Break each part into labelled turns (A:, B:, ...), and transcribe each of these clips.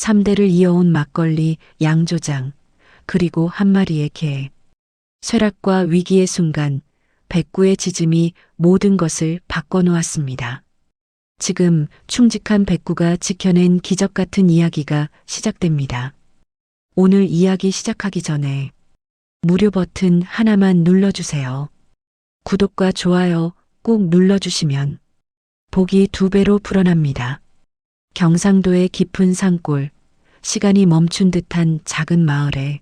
A: 3대를 이어온 막걸리, 양조장, 그리고 한 마리의 개. 쇠락과 위기의 순간 백구의 지짐이 모든 것을 바꿔놓았습니다. 지금 충직한 백구가 지켜낸 기적 같은 이야기가 시작됩니다. 오늘 이야기 시작하기 전에 무료 버튼 하나만 눌러주세요. 구독과 좋아요 꼭 눌러주시면 복이 2배로 불어납니다. 경상도의 깊은 산골, 시간이 멈춘 듯한 작은 마을에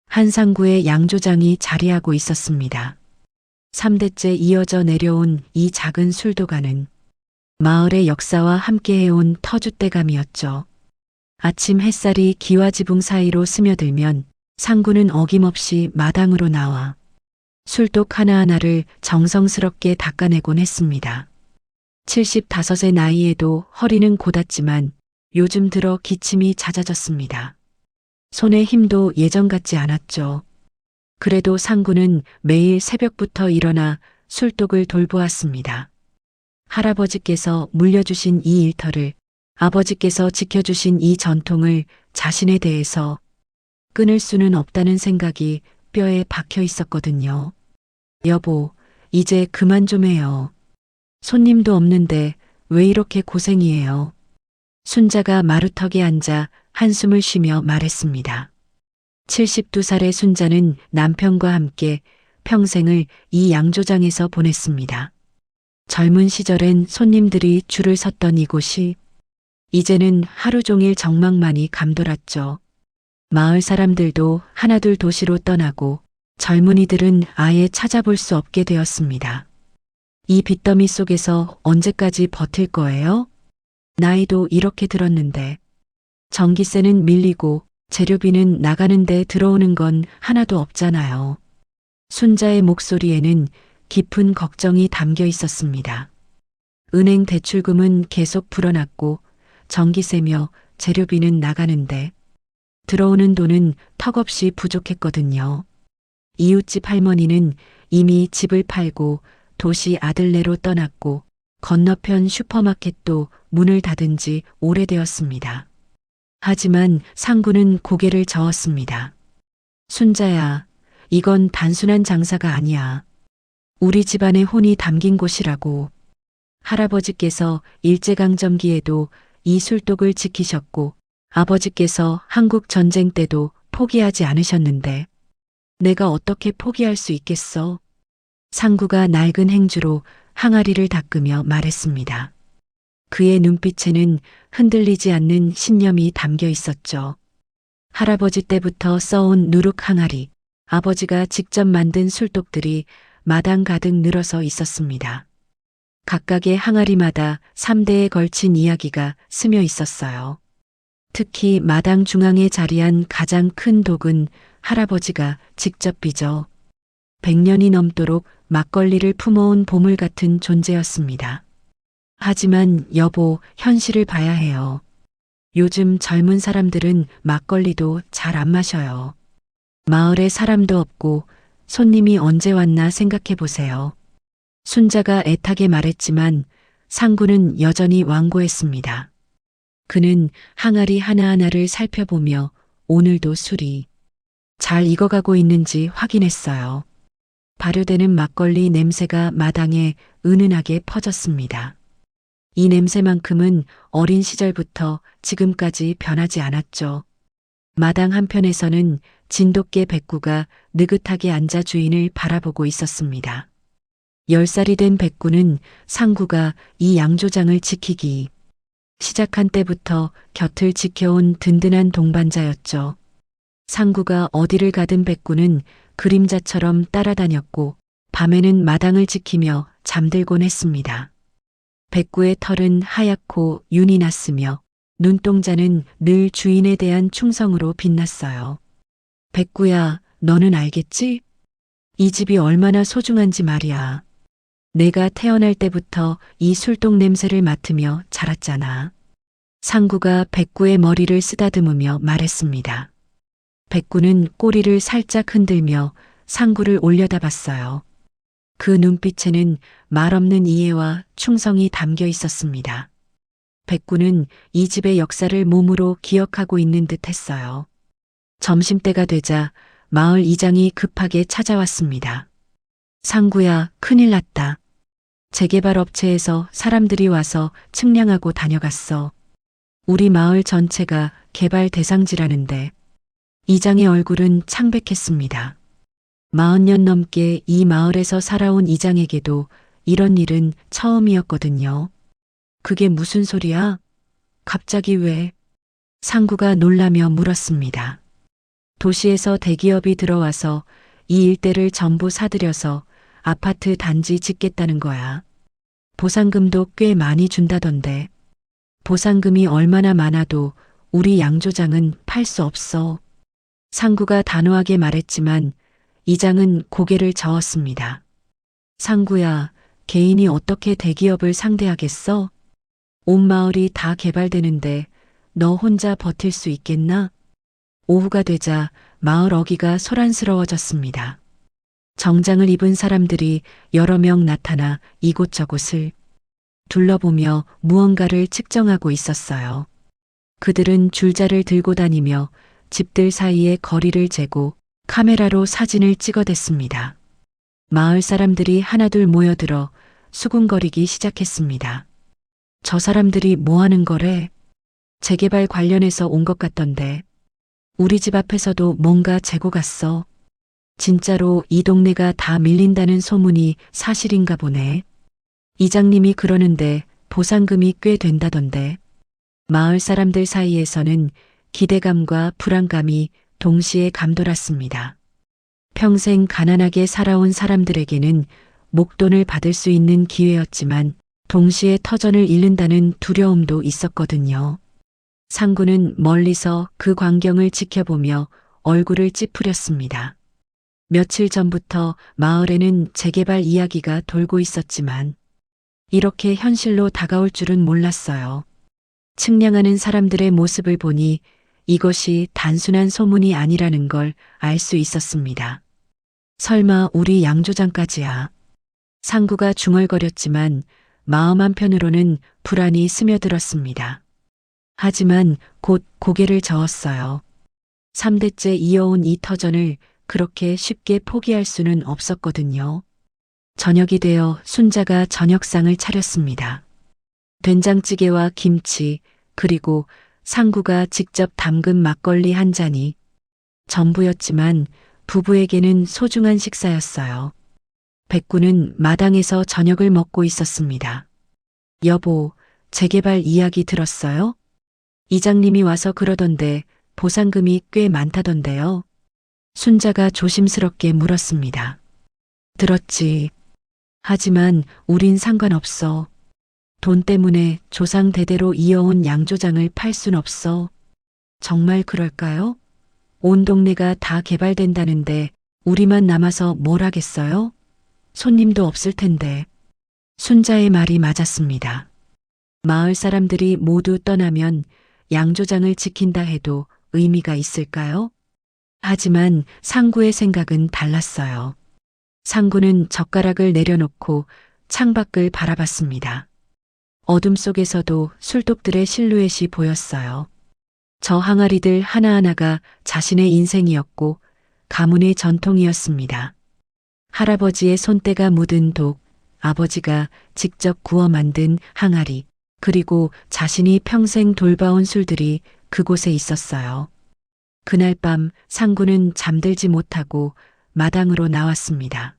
A: 한 상구의 양조장이 자리하고 있었습니다. 3대째 이어져 내려온 이 작은 술도가는 마을의 역사와 함께해온 터줏대감이었죠. 아침 햇살이 기와지붕 사이로 스며들면 상구는 어김없이 마당으로 나와 술독 하나하나를 정성스럽게 닦아내곤 했습니다. 75의 나이에도 허리는 곧았지만 요즘 들어 기침이 잦아졌습니다. 손의 힘도 예전 같지 않았죠. 그래도 상구는 매일 새벽부터 일어나 술독을 돌보았습니다. 할아버지께서 물려주신 이 일터를, 아버지께서 지켜주신 이 전통을 자신에 대해서 끊을 수는 없다는 생각이 뼈에 박혀 있었거든요. 여보, 이제 그만 좀 해요. 손님도 없는데 왜 이렇게 고생이에요? 순자가 마루턱에 앉아 한숨을 쉬며 말했습니다. 72살의 순자는 남편과 함께 평생을 이 양조장에서 보냈습니다. 젊은 시절엔 손님들이 줄을 섰던 이곳이 이제는 하루 종일 정막만이 감돌았죠. 마을 사람들도 하나둘 도시로 떠나고 젊은이들은 아예 찾아볼 수 없게 되었습니다. 이 빚더미 속에서 언제까지 버틸 거예요? 나이도 이렇게 들었는데 전기세는 밀리고 재료비는 나가는데 들어오는 건 하나도 없잖아요. 순자의 목소리에는 깊은 걱정이 담겨 있었습니다. 은행 대출금은 계속 불어났고 전기세며 재료비는 나가는데 들어오는 돈은 턱없이 부족했거든요. 이웃집 할머니는 이미 집을 팔고 도시 아들네로 떠났고 건너편 슈퍼마켓도 문을 닫은 지 오래되었습니다. 하지만 상구는 고개를 저었습니다. 순자야, 이건 단순한 장사가 아니야. 우리 집안의 혼이 담긴 곳이라고. 할아버지께서 일제강점기에도 이 술독을 지키셨고 아버지께서 한국 전쟁 때도 포기하지 않으셨는데 내가 어떻게 포기할 수 있겠어? 상구가 낡은 행주로 항아리를 닦으며 말했습니다. 그의 눈빛에는 흔들리지 않는 신념이 담겨 있었죠. 할아버지 때부터 써온 누룩 항아리, 아버지가 직접 만든 술독들이 마당 가득 늘어서 있었습니다. 각각의 항아리마다 3대에 걸친 이야기가 스며 있었어요. 특히 마당 중앙에 자리한 가장 큰 독은 할아버지가 직접 빚어 100년이 넘도록 막걸리를 품어온 보물 같은 존재였습니다. 하지만 여보, 현실을 봐야 해요. 요즘 젊은 사람들은 막걸리도 잘 안 마셔요. 마을에 사람도 없고 손님이 언제 왔나 생각해 보세요. 순자가 애타게 말했지만 상구는 여전히 완고했습니다. 그는 항아리 하나하나를 살펴보며 오늘도 술이 잘 익어가고 있는지 확인했어요. 발효되는 막걸리 냄새가 마당에 은은하게 퍼졌습니다. 이 냄새만큼은 어린 시절부터 지금까지 변하지 않았죠. 마당 한편에서는 진돗개 백구가 느긋하게 앉아 주인을 바라보고 있었습니다. 10살이 된 백구는 상구가 이 양조장을 지키기 시작한 때부터 곁을 지켜온 든든한 동반자였죠. 상구가 어디를 가든 백구는 그림자처럼 따라다녔고 밤에는 마당을 지키며 잠들곤 했습니다. 백구의 털은 하얗고 윤이 났으며 눈동자는 늘 주인에 대한 충성으로 빛났어요. 백구야, 너는 알겠지? 이 집이 얼마나 소중한지 말이야. 내가 태어날 때부터 이 술독 냄새를 맡으며 자랐잖아. 상구가 백구의 머리를 쓰다듬으며 말했습니다. 백구는 꼬리를 살짝 흔들며 상구를 올려다봤어요. 그 눈빛에는 말없는 이해와 충성이 담겨 있었습니다. 백구는 이 집의 역사를 몸으로 기억하고 있는 듯 했어요. 점심때가 되자 마을 이장이 급하게 찾아왔습니다. 상구야, 큰일 났다. 재개발 업체에서 사람들이 와서 측량하고 다녀갔어. 우리 마을 전체가 개발 대상지라는데. 이장의 얼굴은 창백했습니다. 40년 넘게 이 마을에서 살아온 이장에게도 이런 일은 처음이었거든요. 그게 무슨 소리야? 갑자기 왜? 상구가 놀라며 물었습니다. 도시에서 대기업이 들어와서 이 일대를 전부 사들여서 아파트 단지 짓겠다는 거야. 보상금도 꽤 많이 준다던데. 보상금이 얼마나 많아도 우리 양조장은 팔 수 없어. 상구가 단호하게 말했지만 이장은 고개를 저었습니다. 상구야, 개인이 어떻게 대기업을 상대하겠어? 온 마을이 다 개발되는데 너 혼자 버틸 수 있겠나? 오후가 되자 마을 어귀가 소란스러워졌습니다. 정장을 입은 사람들이 여러 명 나타나 이곳저곳을 둘러보며 무언가를 측정하고 있었어요. 그들은 줄자를 들고 다니며 집들 사이의 거리를 재고 카메라로 사진을 찍어댔습니다. 마을 사람들이 하나둘 모여들어 수군거리기 시작했습니다. 저 사람들이 뭐 하는 거래? 재개발 관련해서 온 것 같던데. 우리 집 앞에서도 뭔가 재고 갔어. 진짜로 이 동네가 다 밀린다는 소문이 사실인가 보네. 이장님이 그러는데 보상금이 꽤 된다던데. 마을 사람들 사이에서는 기대감과 불안감이 동시에 감돌았습니다. 평생 가난하게 살아온 사람들에게는 목돈을 받을 수 있는 기회였지만 동시에 터전을 잃는다는 두려움도 있었거든요. 상구는 멀리서 그 광경을 지켜보며 얼굴을 찌푸렸습니다. 며칠 전부터 마을에는 재개발 이야기가 돌고 있었지만 이렇게 현실로 다가올 줄은 몰랐어요. 측량하는 사람들의 모습을 보니 이것이 단순한 소문이 아니라는 걸 알 수 있었습니다. 설마 우리 양조장까지야. 상구가 중얼거렸지만 마음 한편으로는 불안이 스며들었습니다. 하지만 곧 고개를 저었어요. 3대째 이어온 이 터전을 그렇게 쉽게 포기할 수는 없었거든요. 저녁이 되어 순자가 저녁상을 차렸습니다. 된장찌개와 김치, 그리고 상구가 직접 담근 막걸리 한 잔이 전부였지만 부부에게는 소중한 식사였어요. 백구는 마당에서 저녁을 먹고 있었습니다. 여보, 재개발 이야기 들었어요? 이장님이 와서 그러던데 보상금이 꽤 많다던데요. 순자가 조심스럽게 물었습니다. 들었지. 하지만 우린 상관없어. 돈 때문에 조상 대대로 이어온 양조장을 팔 순 없어. 정말 그럴까요? 온 동네가 다 개발된다는데 우리만 남아서 뭘 하겠어요? 손님도 없을 텐데. 순자의 말이 맞았습니다. 마을 사람들이 모두 떠나면 양조장을 지킨다 해도 의미가 있을까요? 하지만 상구의 생각은 달랐어요. 상구는 젓가락을 내려놓고 창밖을 바라봤습니다. 어둠 속에서도 술독들의 실루엣이 보였어요. 저 항아리들 하나하나가 자신의 인생이었고 가문의 전통이었습니다. 할아버지의 손때가 묻은 독, 아버지가 직접 구워 만든 항아리, 그리고 자신이 평생 돌봐온 술들이 그곳에 있었어요. 그날 밤 상구는 잠들지 못하고 마당으로 나왔습니다.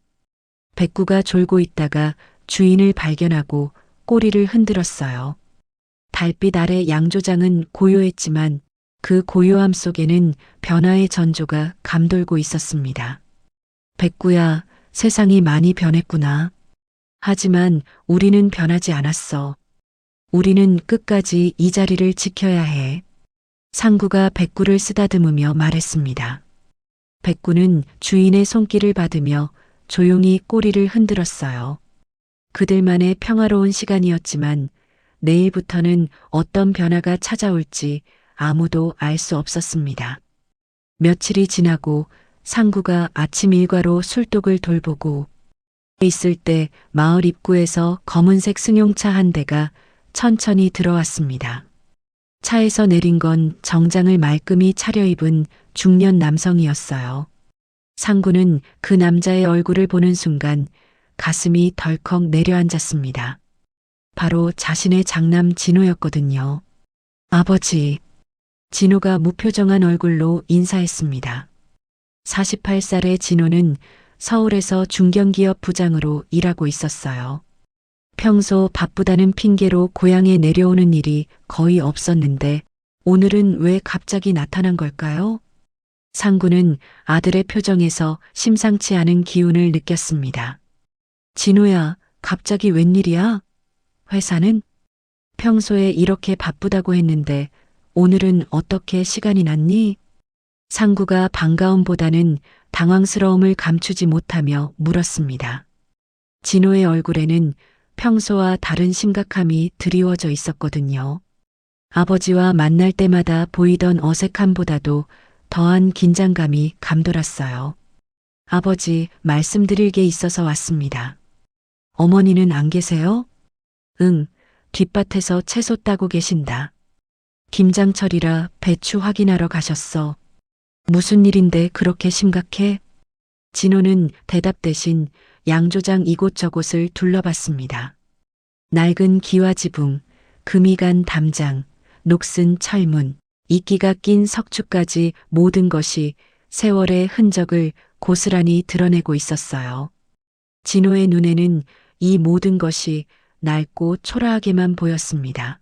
A: 백구가 졸고 있다가 주인을 발견하고 꼬리를 흔들었어요. 달빛 아래 양조장은 고요했지만 그 고요함 속에는 변화의 전조가 감돌고 있었습니다. 백구야, 세상이 많이 변했구나. 하지만 우리는 변하지 않았어. 우리는 끝까지 이 자리를 지켜야 해. 상구가 백구를 쓰다듬으며 말했습니다. 백구는 주인의 손길을 받으며 조용히 꼬리를 흔들었어요. 그들만의 평화로운 시간이었지만 내일부터는 어떤 변화가 찾아올지 아무도 알 수 없었습니다. 며칠이 지나고 상구가 아침 일과로 술독을 돌보고 있을 때 마을 입구에서 검은색 승용차 한 대가 천천히 들어왔습니다. 차에서 내린 건 정장을 말끔히 차려입은 중년 남성이었어요. 상구는 그 남자의 얼굴을 보는 순간 가슴이 덜컥 내려앉았습니다. 바로 자신의 장남 진호였거든요. 아버지. 진호가 무표정한 얼굴로 인사했습니다. 48살의 진호는 서울에서 중견기업 부장으로 일하고 있었어요. 평소 바쁘다는 핑계로 고향에 내려오는 일이 거의 없었는데 오늘은 왜 갑자기 나타난 걸까요? 상구는 아들의 표정에서 심상치 않은 기운을 느꼈습니다. 진호야, 갑자기 웬일이야? 회사는? 평소에 이렇게 바쁘다고 했는데 오늘은 어떻게 시간이 났니? 상구가 반가움보다는 당황스러움을 감추지 못하며 물었습니다. 진호의 얼굴에는 평소와 다른 심각함이 드리워져 있었거든요. 아버지와 만날 때마다 보이던 어색함보다도 더한 긴장감이 감돌았어요. 아버지, 말씀드릴 게 있어서 왔습니다. 어머니는 안 계세요? 응, 뒷밭에서 채소 따고 계신다. 김장철이라 배추 확인하러 가셨어. 무슨 일인데 그렇게 심각해? 진호는 대답 대신 양조장 이곳저곳을 둘러봤습니다. 낡은 기와지붕, 금이 간 담장, 녹슨 철문, 이끼가 낀 석축까지 모든 것이 세월의 흔적을 고스란히 드러내고 있었어요. 진호의 눈에는 이 모든 것이 낡고 초라하게만 보였습니다.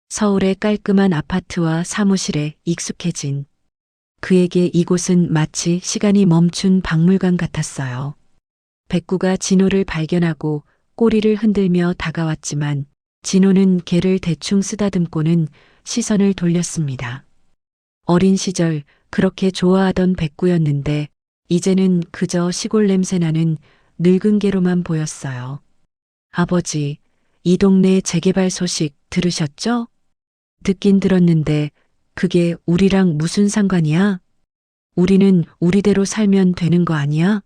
A: 서울의 깔끔한 아파트와 사무실에 익숙해진 그에게 이곳은 마치 시간이 멈춘 박물관 같았어요. 백구가 진호를 발견하고 꼬리를 흔들며 다가왔지만 진호는 개를 대충 쓰다듬고는 시선을 돌렸습니다. 어린 시절 그렇게 좋아하던 백구였는데 이제는 그저 시골 냄새나는 늙은 개로만 보였어요. 아버지, 이 동네 재개발 소식 들으셨죠? 듣긴 들었는데 그게 우리랑 무슨 상관이야? 우리는 우리대로 살면 되는 거 아니야?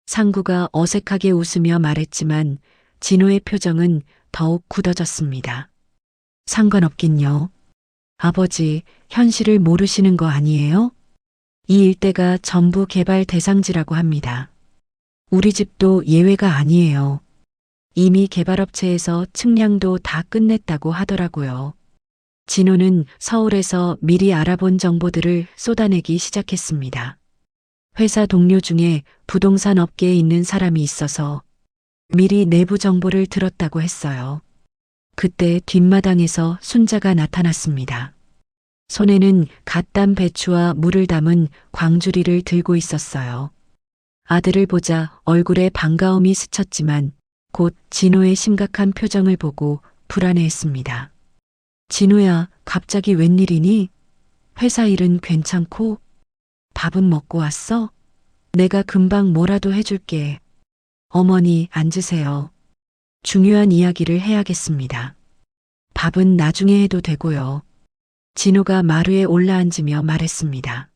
A: 상구가 어색하게 웃으며 말했지만 진호의 표정은 더욱 굳어졌습니다. 상관없긴요. 아버지, 현실을 모르시는 거 아니에요? 이 일대가 전부 개발 대상지라고 합니다. 우리 집도 예외가 아니에요. 이미 개발업체에서 측량도 다 끝냈다고 하더라고요. 진호는 서울에서 미리 알아본 정보들을 쏟아내기 시작했습니다. 회사 동료 중에 부동산 업계에 있는 사람이 있어서 미리 내부 정보를 들었다고 했어요. 그때 뒷마당에서 순자가 나타났습니다. 손에는 갓 딴 배추와 물을 담은 광주리를 들고 있었어요. 아들을 보자 얼굴에 반가움이 스쳤지만 곧 진호의 심각한 표정을 보고 불안해했습니다. 진호야, 갑자기 웬일이니? 회사 일은 괜찮고? 밥은 먹고 왔어? 내가 금방 뭐라도 해줄게. 어머니, 앉으세요. 중요한 이야기를 해야겠습니다. 밥은 나중에 해도 되고요. 진호가 마루에 올라앉으며 말했습니다.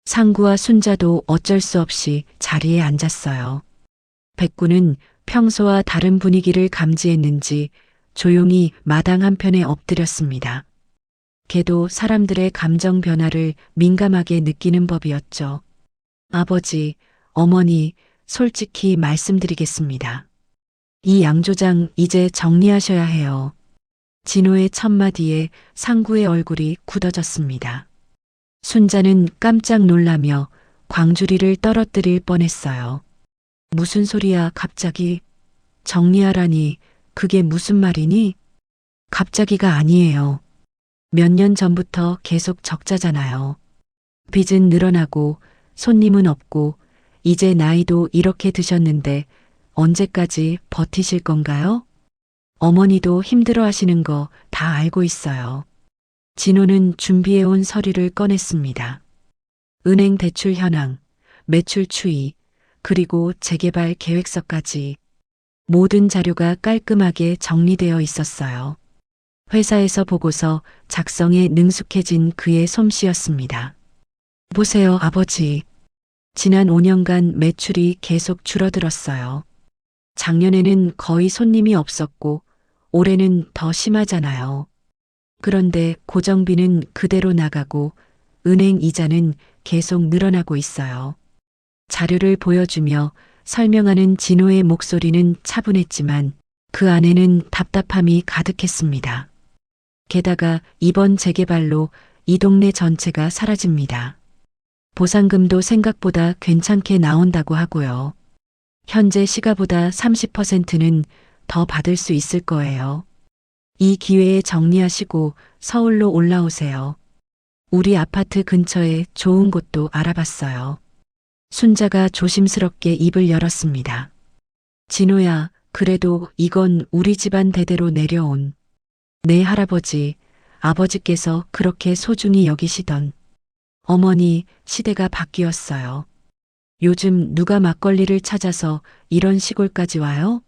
A: 상구와 순자도 어쩔 수 없이 자리에 앉았어요. 백구는 평소와 다른 분위기를 감지했는지 조용히 마당 한편에 엎드렸습니다. 걔도 사람들의 감정 변화를 민감하게 느끼는 법이었죠. 아버지, 어머니, 솔직히 말씀드리겠습니다. 이 양조장 이제 정리하셔야 해요. 진호의 첫마디에 상구의 얼굴이 굳어졌습니다. 순자는 깜짝 놀라며 광주리를 떨어뜨릴 뻔했어요. 무슨 소리야, 갑자기? 정리하라니, 그게 무슨 말이니? 갑자기가 아니에요. 몇 년 전부터 계속 적자잖아요. 빚은 늘어나고 손님은 없고 이제 나이도 이렇게 드셨는데 언제까지 버티실 건가요? 어머니도 힘들어 하시는 거 다 알고 있어요. 진호는 준비해온 서류를 꺼냈습니다. 은행 대출 현황, 매출 추이, 그리고 재개발 계획서까지 모든 자료가 깔끔하게 정리되어 있었어요. 회사에서 보고서 작성에 능숙해진 그의 솜씨였습니다. 보세요, 아버지. 지난 5년간 매출이 계속 줄어들었어요. 작년에는 거의 손님이 없었고 올해는 더 심하잖아요. 그런데 고정비는 그대로 나가고 은행 이자는 계속 늘어나고 있어요. 자료를 보여주며 설명하는 진호의 목소리는 차분했지만 그 안에는 답답함이 가득했습니다. 게다가 이번 재개발로 이 동네 전체가 사라집니다. 보상금도 생각보다 괜찮게 나온다고 하고요. 현재 시가보다 30%는 더 받을 수 있을 거예요. 이 기회에 정리하시고 서울로 올라오세요. 우리 아파트 근처에 좋은 곳도 알아봤어요. 순자가 조심스럽게 입을 열었습니다. 진호야, 그래도 이건 우리 집안 대대로 내려온 내 할아버지, 아버지께서 그렇게 소중히 여기시던 어머니 시대가 바뀌었어요. 요즘 누가 막걸리를 찾아서 이런 시골까지 와요?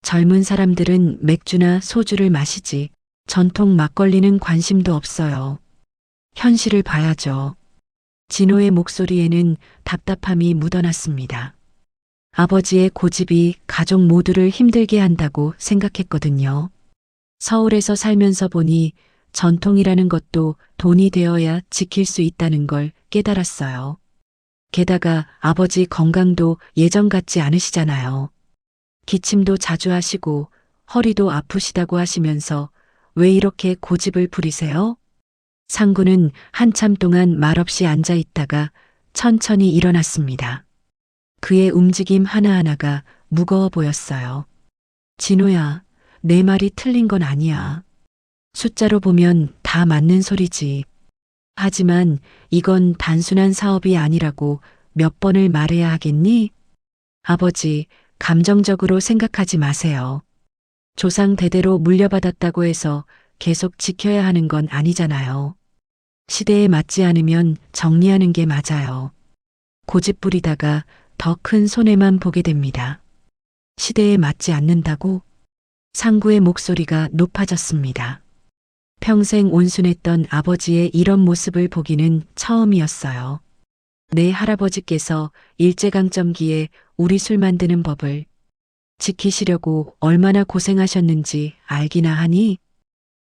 A: 젊은 사람들은 맥주나 소주를 마시지 전통 막걸리는 관심도 없어요. 현실을 봐야죠. 진호의 목소리에는 답답함이 묻어났습니다. 아버지의 고집이 가족 모두를 힘들게 한다고 생각했거든요. 서울에서 살면서 보니 전통이라는 것도 돈이 되어야 지킬 수 있다는 걸 깨달았어요. 게다가 아버지 건강도 예전 같지 않으시잖아요. 기침도 자주 하시고 허리도 아프시다고 하시면서 왜 이렇게 고집을 부리세요? 상구는 한참 동안 말없이 앉아 있다가 천천히 일어났습니다. 그의 움직임 하나하나가 무거워 보였어요. 진호야, 내 말이 틀린 건 아니야. 숫자로 보면 다 맞는 소리지. 하지만 이건 단순한 사업이 아니라고 몇 번을 말해야 하겠니? 아버지, 감정적으로 생각하지 마세요. 조상 대대로 물려받았다고 해서 계속 지켜야 하는 건 아니잖아요. 시대에 맞지 않으면 정리하는 게 맞아요. 고집 부리다가 더 큰 손해만 보게 됩니다. 시대에 맞지 않는다고? 상구의 목소리가 높아졌습니다. 평생 온순했던 아버지의 이런 모습을 보기는 처음이었어요. 내 할아버지께서 일제강점기에 우리 술 만드는 법을 지키시려고 얼마나 고생하셨는지 알기나 하니?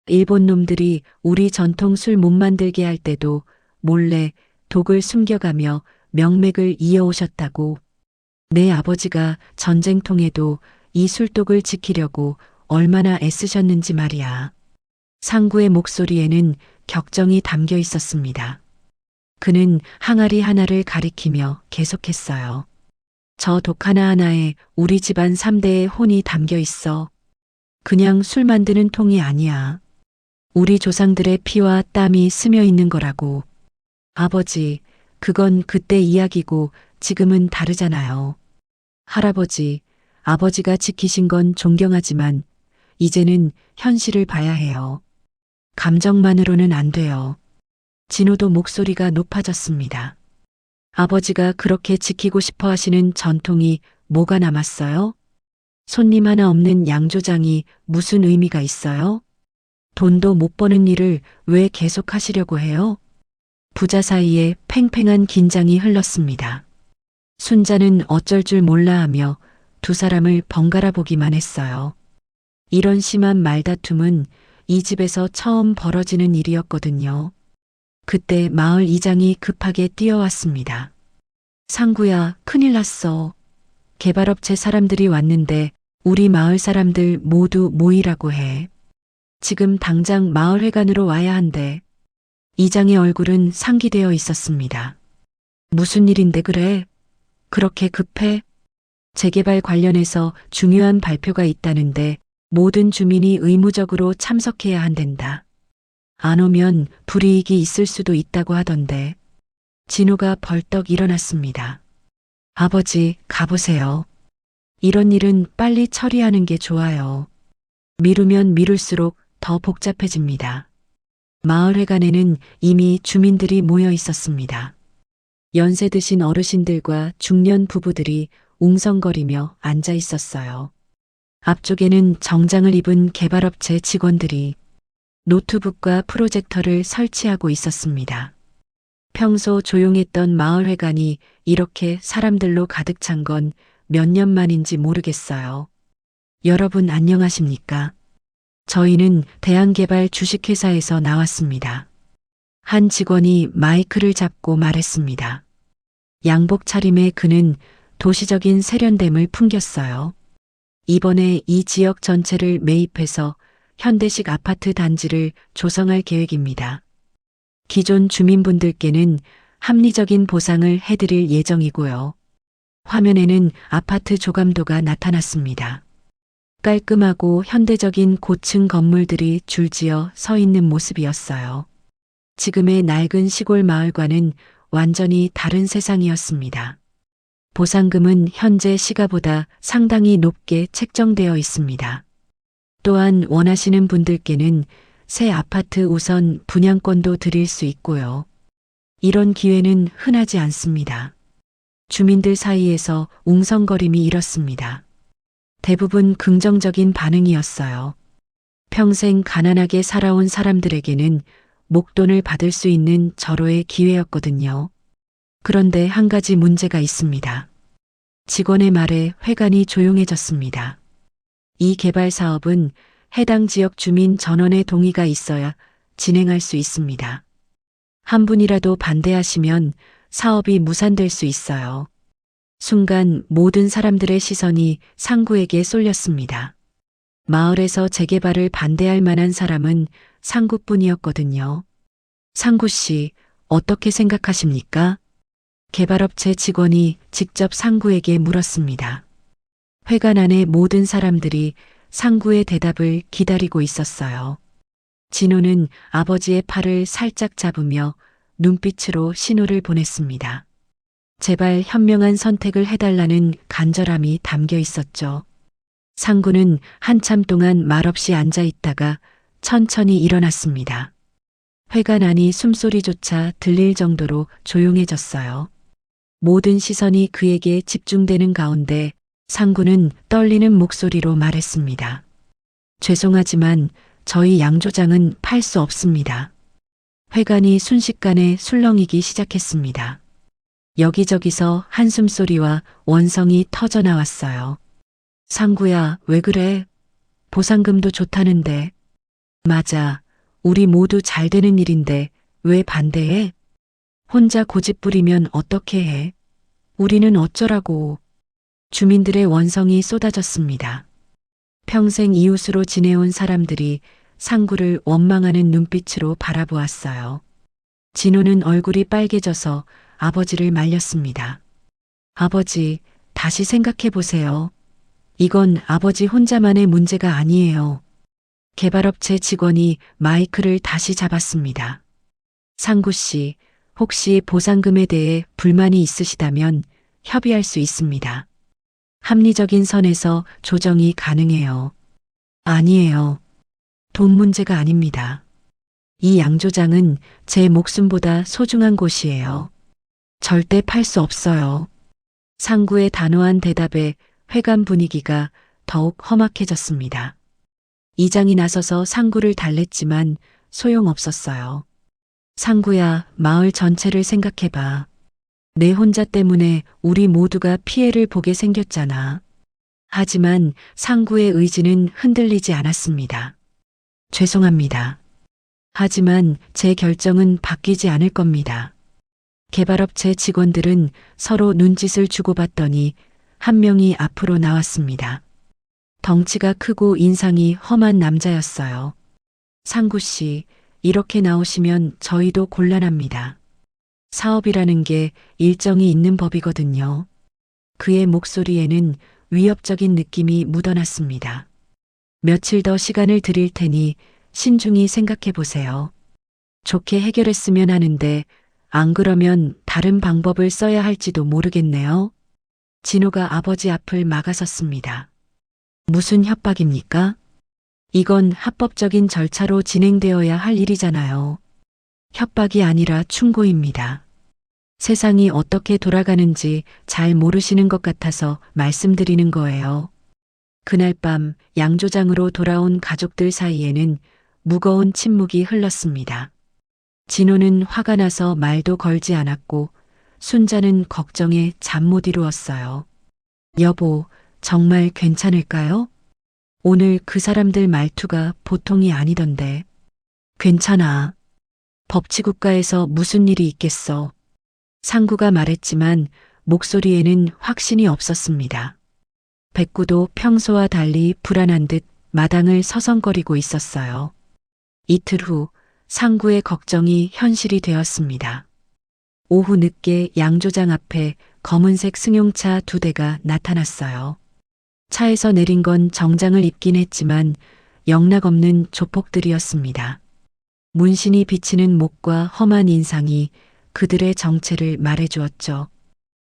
A: 일본 놈들이 우리 전통 술 못 만들게 할 때도 몰래 독을 숨겨가며 명맥을 이어오셨다고. 내 아버지가 전쟁통에도 이 술독을 지키려고 얼마나 애쓰셨는지 말이야. 상구의 목소리에는 격정이 담겨 있었습니다. 그는 항아리 하나를 가리키며 계속했어요. 저 독 하나하나에 우리 집안 3대의 혼이 담겨 있어. 그냥 술 만드는 통이 아니야. 우리 조상들의 피와 땀이 스며 있는 거라고. 아버지, 그건 그때 이야기고 지금은 다르잖아요. 할아버지, 아버지가 지키신 건 존경하지만 이제는 현실을 봐야 해요. 감정만으로는 안 돼요. 진호도 목소리가 높아졌습니다. 아버지가 그렇게 지키고 싶어 하시는 전통이 뭐가 남았어요? 손님 하나 없는 양조장이 무슨 의미가 있어요? 돈도 못 버는 일을 왜 계속 하시려고 해요? 부자 사이에 팽팽한 긴장이 흘렀습니다. 순자는 어쩔 줄 몰라 하며 두 사람을 번갈아 보기만 했어요. 이런 심한 말다툼은 이 집에서 처음 벌어지는 일이었거든요. 그때 마을 이장이 급하게 뛰어왔습니다. 상구야, 큰일 났어. 개발업체 사람들이 왔는데 우리 마을 사람들 모두 모이라고 해. 지금 당장 마을회관으로 와야 한대. 이장의 얼굴은 상기되어 있었습니다. 무슨 일인데 그래? 그렇게 급해? 재개발 관련해서 중요한 발표가 있다는데 모든 주민이 의무적으로 참석해야 한댄다. 안 오면 불이익이 있을 수도 있다고 하던데. 진호가 벌떡 일어났습니다. 아버지, 가보세요. 이런 일은 빨리 처리하는 게 좋아요. 미루면 미룰수록 더 복잡해집니다. 마을회관에는 이미 주민들이 모여 있었습니다. 연세 드신 어르신들과 중년 부부들이 웅성거리며 앉아 있었어요. 앞쪽에는 정장을 입은 개발업체 직원들이 노트북과 프로젝터를 설치하고 있었습니다. 평소 조용했던 마을회관이 이렇게 사람들로 가득 찬 건 몇 년 만인지 모르겠어요. 여러분 안녕하십니까? 저희는 대한개발 주식회사에서 나왔습니다. 한 직원이 마이크를 잡고 말했습니다. 양복 차림의 그는 도시적인 세련됨을 풍겼어요. 이번에 이 지역 전체를 매입해서 현대식 아파트 단지를 조성할 계획입니다. 기존 주민분들께는 합리적인 보상을 해드릴 예정이고요. 화면에는 아파트 조감도가 나타났습니다. 깔끔하고 현대적인 고층 건물들이 줄지어 서 있는 모습이었어요. 지금의 낡은 시골 마을과는 완전히 다른 세상이었습니다. 보상금은 현재 시가보다 상당히 높게 책정되어 있습니다. 또한 원하시는 분들께는 새 아파트 우선 분양권도 드릴 수 있고요. 이런 기회는 흔하지 않습니다. 주민들 사이에서 웅성거림이 일었습니다. 대부분 긍정적인 반응이었어요. 평생 가난하게 살아온 사람들에게는 목돈을 받을 수 있는 절호의 기회였거든요. 그런데 한 가지 문제가 있습니다. 직원의 말에 회관이 조용해졌습니다. 이 개발 사업은 해당 지역 주민 전원의 동의가 있어야 진행할 수 있습니다. 한 분이라도 반대하시면 사업이 무산될 수 있어요. 순간 모든 사람들의 시선이 상구에게 쏠렸습니다. 마을에서 재개발을 반대할 만한 사람은 상구뿐이었거든요. 상구 씨, 어떻게 생각하십니까? 개발업체 직원이 직접 상구에게 물었습니다. 회관 안의 모든 사람들이 상구의 대답을 기다리고 있었어요. 진호는 아버지의 팔을 살짝 잡으며 눈빛으로 신호를 보냈습니다. 제발 현명한 선택을 해달라는 간절함이 담겨 있었죠. 상구는 한참 동안 말없이 앉아 있다가 천천히 일어났습니다. 회관 안이 숨소리조차 들릴 정도로 조용해졌어요. 모든 시선이 그에게 집중되는 가운데 상구는 떨리는 목소리로 말했습니다. 죄송하지만 저희 양조장은 팔 수 없습니다. 회관이 순식간에 술렁이기 시작했습니다. 여기저기서 한숨소리와 원성이 터져 나왔어요. 상구야, 왜 그래? 보상금도 좋다는데. 맞아. 우리 모두 잘 되는 일인데 왜 반대해? 혼자 고집 부리면 어떻게 해? 우리는 어쩌라고. 주민들의 원성이 쏟아졌습니다. 평생 이웃으로 지내온 사람들이 상구를 원망하는 눈빛으로 바라보았어요. 진호는 얼굴이 빨개져서 아버지를 말렸습니다. 아버지, 다시 생각해 보세요. 이건 아버지 혼자만의 문제가 아니에요. 개발업체 직원이 마이크를 다시 잡았습니다. 상구 씨, 혹시 보상금에 대해 불만이 있으시다면 협의할 수 있습니다. 합리적인 선에서 조정이 가능해요. 아니에요. 돈 문제가 아닙니다. 이 양조장은 제 목숨보다 소중한 곳이에요. 절대 팔 수 없어요. 상구의 단호한 대답에 회관 분위기가 더욱 험악해졌습니다. 이장이 나서서 상구를 달랬지만 소용없었어요. 상구야, 마을 전체를 생각해봐. 내 혼자 때문에 우리 모두가 피해를 보게 생겼잖아. 하지만 상구의 의지는 흔들리지 않았습니다. 죄송합니다. 하지만 제 결정은 바뀌지 않을 겁니다. 개발업체 직원들은 서로 눈짓을 주고받더니 한 명이 앞으로 나왔습니다. 덩치가 크고 인상이 험한 남자였어요. 상구 씨, 이렇게 나오시면 저희도 곤란합니다. 사업이라는 게 일정이 있는 법이거든요. 그의 목소리에는 위협적인 느낌이 묻어났습니다. 며칠 더 시간을 드릴 테니 신중히 생각해 보세요. 좋게 해결했으면 하는데 안 그러면 다른 방법을 써야 할지도 모르겠네요. 진호가 아버지 앞을 막아섰습니다. 무슨 협박입니까? 이건 합법적인 절차로 진행되어야 할 일이잖아요. 협박이 아니라 충고입니다. 세상이 어떻게 돌아가는지 잘 모르시는 것 같아서 말씀드리는 거예요. 그날 밤 양조장으로 돌아온 가족들 사이에는 무거운 침묵이 흘렀습니다. 진호는 화가 나서 말도 걸지 않았고 순자는 걱정에 잠 못 이루었어요. 여보, 정말 괜찮을까요? 오늘 그 사람들 말투가 보통이 아니던데. 괜찮아. 법치국가에서 무슨 일이 있겠어. 상구가 말했지만 목소리에는 확신이 없었습니다. 백구도 평소와 달리 불안한 듯 마당을 서성거리고 있었어요. 이틀 후 상구의 걱정이 현실이 되었습니다. 오후 늦게 양조장 앞에 검은색 승용차 2대가 나타났어요. 차에서 내린 건 정장을 입긴 했지만 영락없는 조폭들이었습니다. 문신이 비치는 목과 험한 인상이 그들의 정체를 말해주었죠.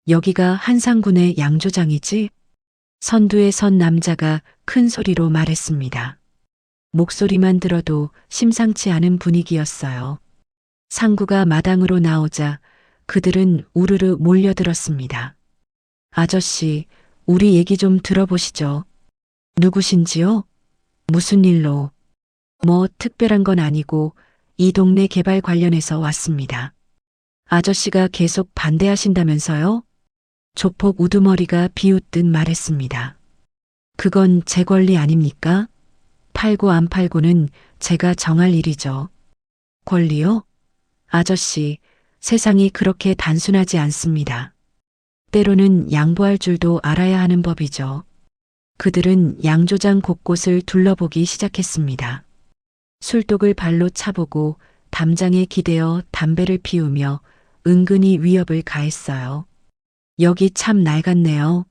A: 여기가 한상군의 양조장이지? 선두에 선 남자가 큰 소리로 말했습니다. 목소리만 들어도 심상치 않은 분위기였어요. 상구가 마당으로 나오자 그들은 우르르 몰려들었습니다. 아저씨, 우리 얘기 좀 들어보시죠. 누구신지요? 무슨 일로? 뭐 특별한 건 아니고 이 동네 개발 관련해서 왔습니다. 아저씨가 계속 반대하신다면서요? 조폭 우두머리가 비웃듯 말했습니다. 그건 제 권리 아닙니까? 팔고 안 팔고는 제가 정할 일이죠. 권리요? 아저씨, 세상이 그렇게 단순하지 않습니다. 때로는 양보할 줄도 알아야 하는 법이죠. 그들은 양조장 곳곳을 둘러보기 시작했습니다. 술독을 발로 차보고 담장에 기대어 담배를 피우며 은근히 위협을 가했어요. 여기 참 낡았네요.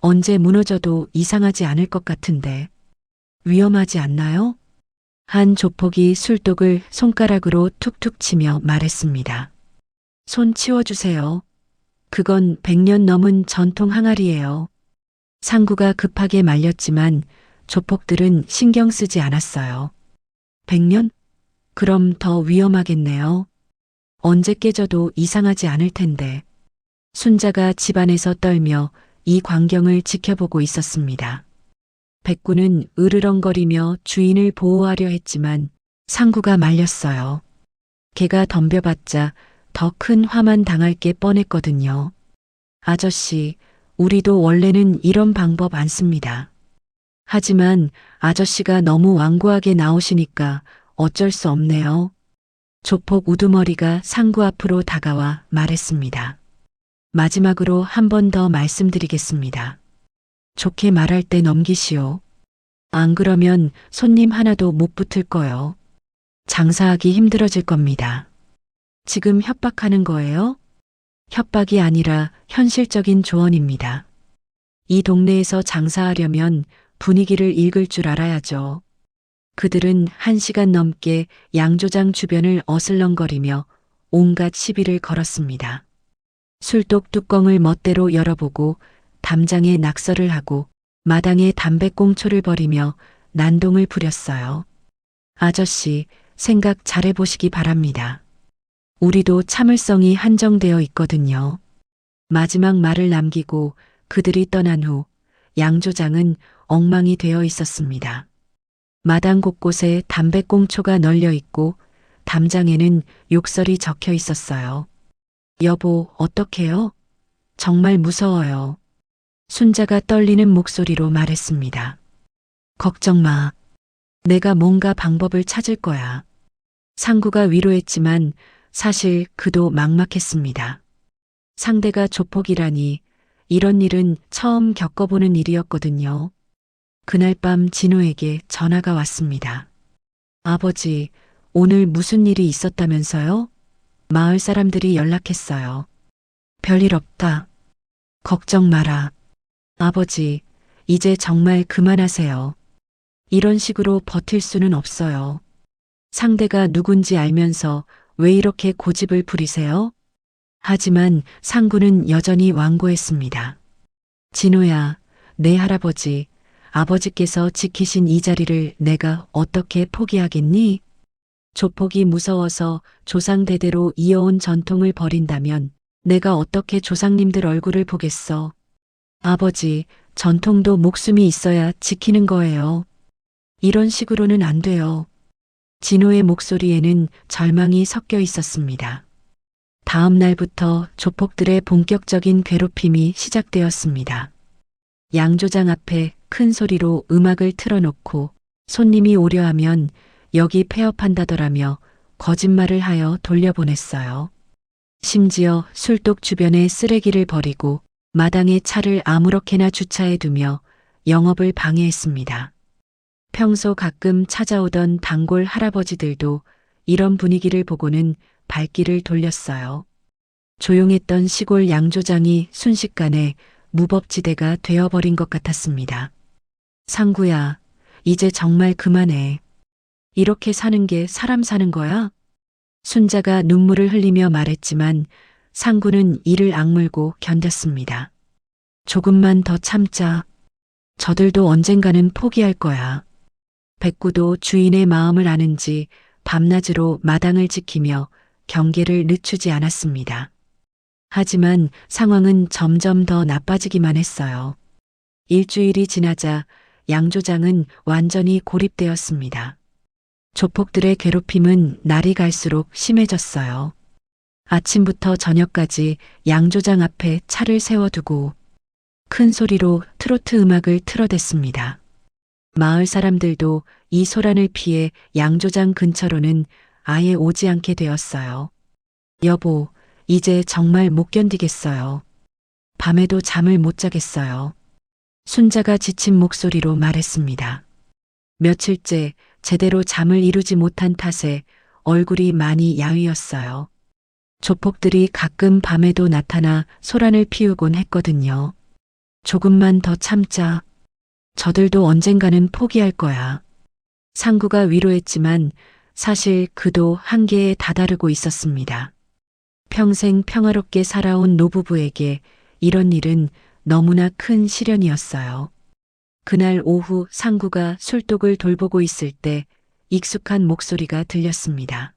A: 언제 무너져도 이상하지 않을 것 같은데. 위험하지 않나요? 한 조폭이 술독을 손가락으로 툭툭 치며 말했습니다. 손 치워주세요. 그건 100년 넘은 전통 항아리예요. 상구가 급하게 말렸지만 조폭들은 신경 쓰지 않았어요. 100년? 그럼 더 위험하겠네요. 언제 깨져도 이상하지 않을 텐데. 순자가 집안에서 떨며 이 광경을 지켜보고 있었습니다. 백구는 으르렁거리며 주인을 보호하려 했지만 상구가 말렸어요. 걔가 덤벼봤자 더 큰 화만 당할 게 뻔했거든요. 아저씨, 우리도 원래는 이런 방법 안 씁니다. 하지만 아저씨가 너무 완고하게 나오시니까 어쩔 수 없네요. 조폭 우두머리가 상구 앞으로 다가와 말했습니다. 마지막으로 한 번 더 말씀드리겠습니다. 좋게 말할 때 넘기시오. 안 그러면 손님 하나도 못 붙을 거요. 장사하기 힘들어질 겁니다. 지금 협박하는 거예요? 협박이 아니라 현실적인 조언입니다. 이 동네에서 장사하려면 분위기를 읽을 줄 알아야죠. 그들은 1시간 넘게 양조장 주변을 어슬렁거리며 온갖 시비를 걸었습니다. 술독 뚜껑을 멋대로 열어보고 담장에 낙서를 하고 마당에 담배꽁초를 버리며 난동을 부렸어요. 아저씨, 생각 잘해보시기 바랍니다. 우리도 참을성이 한정되어 있거든요. 마지막 말을 남기고 그들이 떠난 후 양조장은 엉망이 되어 있었습니다. 마당 곳곳에 담배꽁초가 널려 있고 담장에는 욕설이 적혀 있었어요. 여보, 어떡해요? 정말 무서워요. 순자가 떨리는 목소리로 말했습니다. 걱정 마. 내가 뭔가 방법을 찾을 거야. 상구가 위로했지만 사실 그도 막막했습니다. 상대가 조폭이라니 이런 일은 처음 겪어보는 일이었거든요. 그날 밤 진호에게 전화가 왔습니다. 아버지, 오늘 무슨 일이 있었다면서요? 마을 사람들이 연락했어요. 별일 없다. 걱정 마라. 아버지, 이제 정말 그만하세요. 이런 식으로 버틸 수는 없어요. 상대가 누군지 알면서 왜 이렇게 고집을 부리세요? 하지만 상구는 여전히 완고했습니다. 진호야, 내 할아버지, 아버지께서 지키신 이 자리를 내가 어떻게 포기하겠니? 조폭이 무서워서 조상대대로 이어온 전통을 버린다면 내가 어떻게 조상님들 얼굴을 보겠어? 아버지, 전통도 목숨이 있어야 지키는 거예요. 이런 식으로는 안 돼요. 진호의 목소리에는 절망이 섞여 있었습니다. 다음 날부터 조폭들의 본격적인 괴롭힘이 시작되었습니다. 양조장 앞에 큰 소리로 음악을 틀어놓고 손님이 오려 하면 여기 폐업한다더라며 거짓말을 하여 돌려보냈어요. 심지어 술독 주변에 쓰레기를 버리고 마당에 차를 아무렇게나 주차해두며 영업을 방해했습니다. 평소 가끔 찾아오던 단골 할아버지들도 이런 분위기를 보고는 발길을 돌렸어요. 조용했던 시골 양조장이 순식간에 무법지대가 되어버린 것 같았습니다. 상구야, 이제 정말 그만해. 이렇게 사는 게 사람 사는 거야? 순자가 눈물을 흘리며 말했지만 상구는 이를 악물고 견뎠습니다. 조금만 더 참자. 저들도 언젠가는 포기할 거야. 백구도 주인의 마음을 아는지 밤낮으로 마당을 지키며 경계를 늦추지 않았습니다. 하지만 상황은 점점 더 나빠지기만 했어요. 일주일이 지나자 양조장은 완전히 고립되었습니다. 조폭들의 괴롭힘은 날이 갈수록 심해졌어요. 아침부터 저녁까지 양조장 앞에 차를 세워두고 큰 소리로 트로트 음악을 틀어댔습니다. 마을 사람들도 이 소란을 피해 양조장 근처로는 아예 오지 않게 되었어요. 여보, 이제 정말 못 견디겠어요. 밤에도 잠을 못 자겠어요. 순자가 지친 목소리로 말했습니다. 며칠째 제대로 잠을 이루지 못한 탓에 얼굴이 많이 야위었어요. 조폭들이 가끔 밤에도 나타나 소란을 피우곤 했거든요. 조금만 더 참자. 저들도 언젠가는 포기할 거야. 상구가 위로했지만 사실 그도 한계에 다다르고 있었습니다. 평생 평화롭게 살아온 노부부에게 이런 일은 너무나 큰 시련이었어요. 그날 오후 상구가 술독을 돌보고 있을 때 익숙한 목소리가 들렸습니다.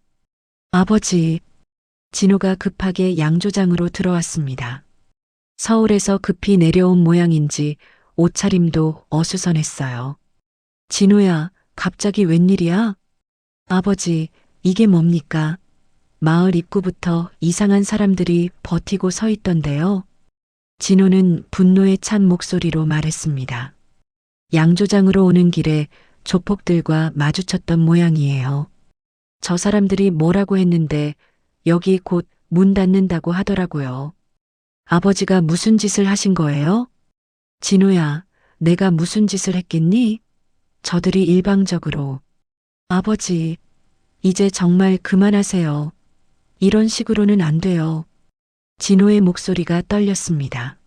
A: 아버지, 진호가 급하게 양조장으로 들어왔습니다. 서울에서 급히 내려온 모양인지 옷차림도 어수선했어요. 진호야, 갑자기 웬일이야? 아버지, 이게 뭡니까? 마을 입구부터 이상한 사람들이 버티고 서 있던데요. 진호는 분노에 찬 목소리로 말했습니다. 양조장으로 오는 길에 조폭들과 마주쳤던 모양이에요. 저 사람들이 뭐라고 했는데 여기 곧 문 닫는다고 하더라고요. 아버지가 무슨 짓을 하신 거예요? 진호야, 내가 무슨 짓을 했겠니? 저들이 일방적으로. 아버지, 이제 정말 그만하세요. 이런 식으로는 안 돼요. 진호의 목소리가 떨렸습니다.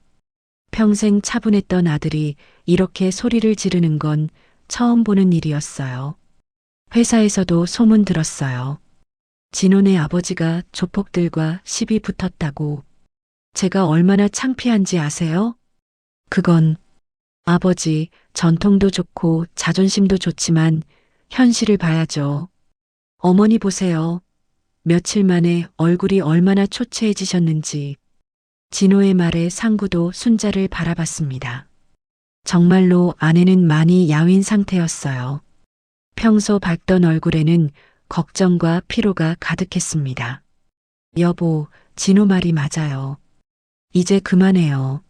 A: 평생 차분했던 아들이 이렇게 소리를 지르는 건 처음 보는 일이었어요. 회사에서도 소문 들었어요. 진호네 아버지가 조폭들과 시비 붙었다고. 제가 얼마나 창피한지 아세요? 그건 아버지, 전통도 좋고 자존심도 좋지만 현실을 봐야죠. 어머니 보세요. 며칠 만에 얼굴이 얼마나 초췌해지셨는지. 진호의 말에 상구도 순자를 바라봤습니다. 정말로 아내는 많이 야윈 상태였어요. 평소 밝던 얼굴에는 걱정과 피로가 가득했습니다. 여보, 진호 말이 맞아요. 이제 그만해요.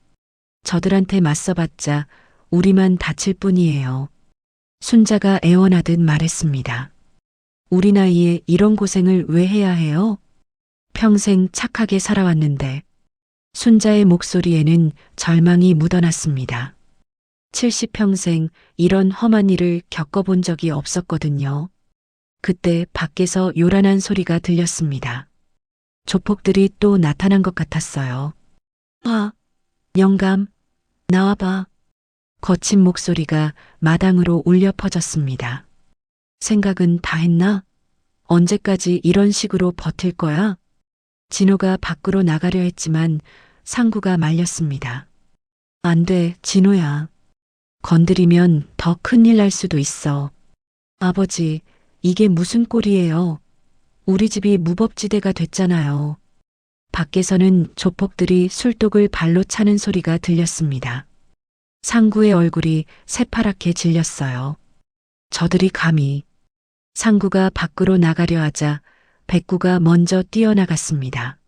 A: 저들한테 맞서봤자 우리만 다칠 뿐이에요. 순자가 애원하듯 말했습니다. 우리 나이에 이런 고생을 왜 해야 해요? 평생 착하게 살아왔는데. 순자의 목소리에는 절망이 묻어났습니다. 70평생 이런 험한 일을 겪어본 적이 없었거든요. 그때 밖에서 요란한 소리가 들렸습니다. 조폭들이 또 나타난 것 같았어요. 아, 영감, 나와봐. 거친 목소리가 마당으로 울려 퍼졌습니다. 생각은 다 했나? 언제까지 이런 식으로 버틸 거야? 진호가 밖으로 나가려 했지만 상구가 말렸습니다. 안 돼, 진호야. 건드리면 더 큰일 날 수도 있어. 아버지, 이게 무슨 꼴이에요? 우리 집이 무법지대가 됐잖아요. 밖에서는 조폭들이 술독을 발로 차는 소리가 들렸습니다. 상구의 얼굴이 새파랗게 질렸어요. 저들이 감히. 상구가 밖으로 나가려 하자 백구가 먼저 뛰어나갔습니다.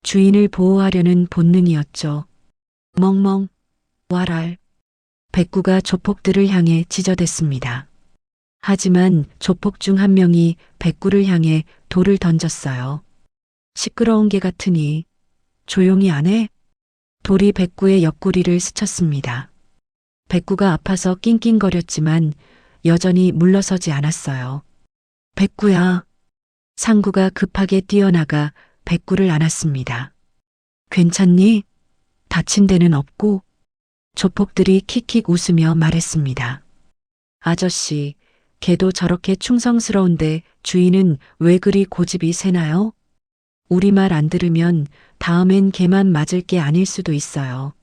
A: 주인을 보호하려는 본능이었죠. 멍멍, 와랄. 백구가 조폭들을 향해 지저댔습니다. 하지만 조폭 중 한 명이 백구를 향해 돌을 던졌어요. 시끄러운 개 같으니 조용히 안 해? 돌이 백구의 옆구리를 스쳤습니다. 백구가 아파서 낑낑거렸지만 여전히 물러서지 않았어요. 백구야. 상구가 급하게 뛰어나가 백구를 안았습니다. 괜찮니? 다친 데는 없고? 조폭들이 킥킥 웃으며 말했습니다. 아저씨, 개도 저렇게 충성스러운데 주인은 왜 그리 고집이 세나요? 우리 말 안 들으면 다음엔 개만 맞을 게 아닐 수도 있어요.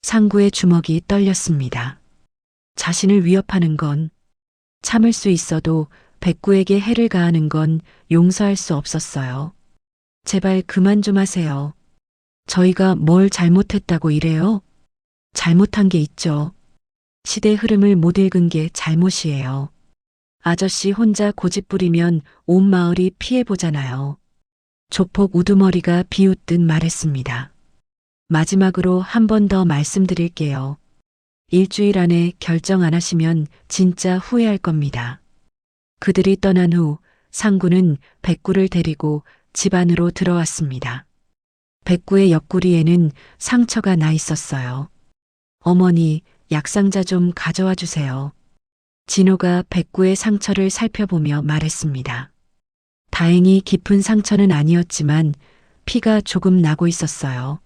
A: 상구의 주먹이 떨렸습니다. 자신을 위협하는 건 참을 수 있어도 백구에게 해를 가하는 건 용서할 수 없었어요. 제발 그만 좀 하세요. 저희가 뭘 잘못했다고 이래요? 잘못한 게 있죠. 시대 흐름을 못 읽은 게 잘못이에요. 아저씨 혼자 고집 부리면 온 마을이 피해보잖아요. 조폭 우두머리가 비웃듯 말했습니다. 마지막으로 한 번 더 말씀드릴게요. 일주일 안에 결정 안 하시면 진짜 후회할 겁니다. 그들이 떠난 후 상구는 백구를 데리고 집 안으로 들어왔습니다. 백구의 옆구리에는 상처가 나 있었어요. 어머니, 약상자 좀 가져와 주세요. 진호가 백구의 상처를 살펴보며 말했습니다. 다행히 깊은 상처는 아니었지만 피가 조금 나고 있었어요.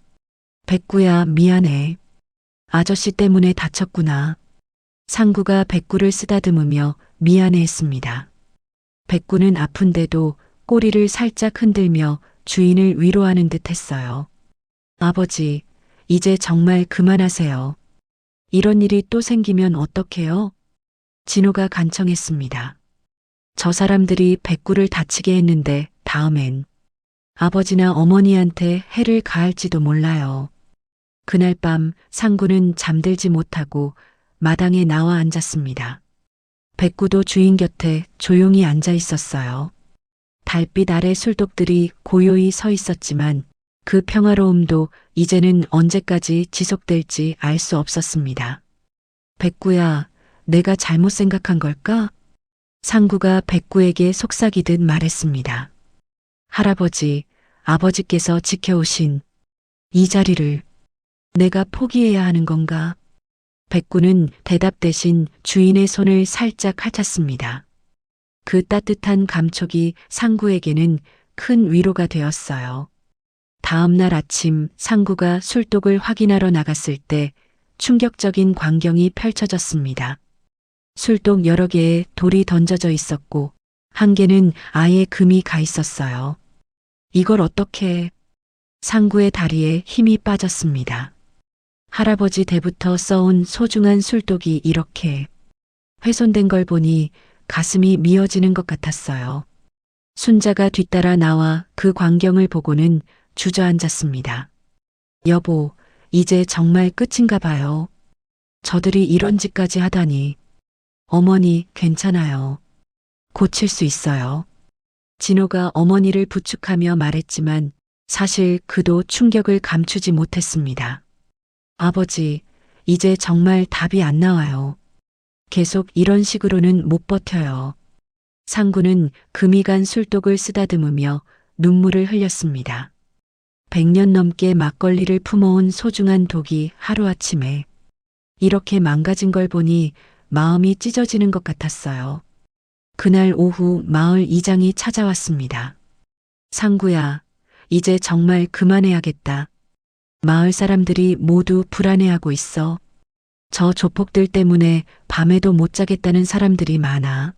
A: 백구야, 미안해. 아저씨 때문에 다쳤구나. 상구가 백구를 쓰다듬으며 미안해했습니다. 백구는 아픈데도 꼬리를 살짝 흔들며 주인을 위로하는 듯 했어요. 아버지, 이제 정말 그만하세요. 이런 일이 또 생기면 어떡해요? 진호가 간청했습니다. 저 사람들이 백구를 다치게 했는데 다음엔 아버지나 어머니한테 해를 가할지도 몰라요. 그날 밤 상구는 잠들지 못하고 마당에 나와 앉았습니다. 백구도 주인 곁에 조용히 앉아 있었어요. 달빛 아래 술독들이 고요히 서 있었지만 그 평화로움도 이제는 언제까지 지속될지 알 수 없었습니다. 백구야, 내가 잘못 생각한 걸까? 상구가 백구에게 속삭이듯 말했습니다. 할아버지, 아버지께서 지켜오신 이 자리를 내가 포기해야 하는 건가? 백구는 대답 대신 주인의 손을 살짝 핥았습니다. 그 따뜻한 감촉이 상구에게는 큰 위로가 되었어요. 다음 날 아침 상구가 술독을 확인하러 나갔을 때 충격적인 광경이 펼쳐졌습니다. 술독 여러 개에 돌이 던져져 있었고 한 개는 아예 금이 가 있었어요. 이걸 어떻게... 상구의 다리에 힘이 빠졌습니다. 할아버지 때부터 써온 소중한 술독이 이렇게 훼손된 걸 보니 가슴이 미어지는 것 같았어요. 순자가 뒤따라 나와 그 광경을 보고는 주저앉았습니다. 여보, 이제 정말 끝인가 봐요. 저들이 이런 짓까지 하다니. 어머니, 괜찮아요. 고칠 수 있어요. 진호가 어머니를 부축하며 말했지만 사실 그도 충격을 감추지 못했습니다. 아버지, 이제 정말 답이 안 나와요. 계속 이런 식으로는 못 버텨요. 상구는 금이 간 술독을 쓰다듬으며 눈물을 흘렸습니다. 100년 넘게 막걸리를 품어온 소중한 독이 하루아침에 이렇게 망가진 걸 보니 마음이 찢어지는 것 같았어요. 그날 오후 마을 이장이 찾아왔습니다. 상구야, 이제 정말 그만해야겠다. 마을 사람들이 모두 불안해하고 있어. 저 조폭들 때문에 밤에도 못 자겠다는 사람들이 많아.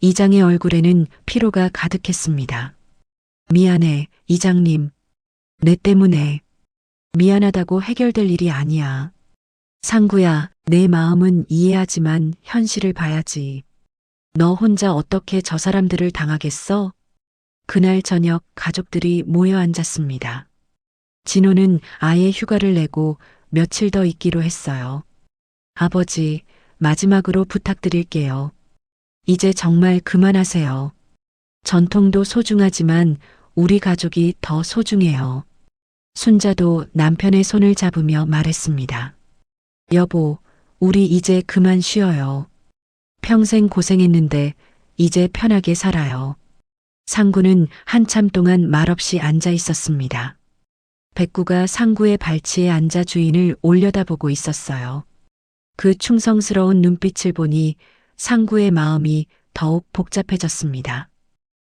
A: 이장의 얼굴에는 피로가 가득했습니다. 미안해, 이장님. 내 때문에. 미안하다고 해결될 일이 아니야. 상구야, 내 마음은 이해하지만 현실을 봐야지. 너 혼자 어떻게 저 사람들을 당하겠어? 그날 저녁 가족들이 모여 앉았습니다. 진호는 아예 휴가를 내고 며칠 더 있기로 했어요. 아버지, 마지막으로 부탁드릴게요. 이제 정말 그만하세요. 전통도 소중하지만 우리 가족이 더 소중해요. 순자도 남편의 손을 잡으며 말했습니다. 여보, 우리 이제 그만 쉬어요. 평생 고생했는데 이제 편하게 살아요. 상구는 한참 동안 말없이 앉아 있었습니다. 백구가 상구의 발치에 앉아 주인을 올려다보고 있었어요. 그 충성스러운 눈빛을 보니 상구의 마음이 더욱 복잡해졌습니다.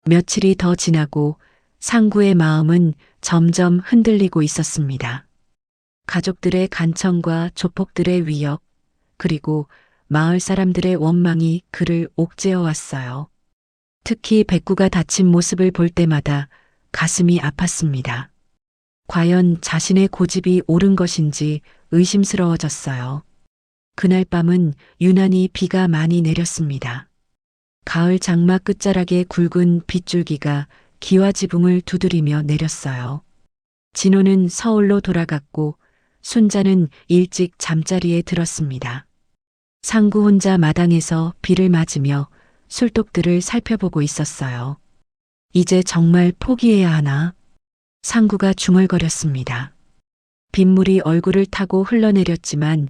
A: 며칠이 더 지나고 상구의 마음은 점점 흔들리고 있었습니다. 가족들의 간청과 조폭들의 위협, 그리고 마을 사람들의 원망이 그를 옥죄어 왔어요. 특히 백구가 다친 모습을 볼 때마다 가슴이 아팠습니다. 과연 자신의 고집이 옳은 것인지 의심스러워졌어요. 그날 밤은 유난히 비가 많이 내렸습니다. 가을 장마 끝자락에 굵은 빗줄기가 기와 지붕을 두드리며 내렸어요. 진호는 서울로 돌아갔고 순자는 일찍 잠자리에 들었습니다. 상구 혼자 마당에서 비를 맞으며 술독들을 살펴보고 있었어요. 이제 정말 포기해야 하나? 상구가 중얼거렸습니다. 빗물이 얼굴을 타고 흘러내렸지만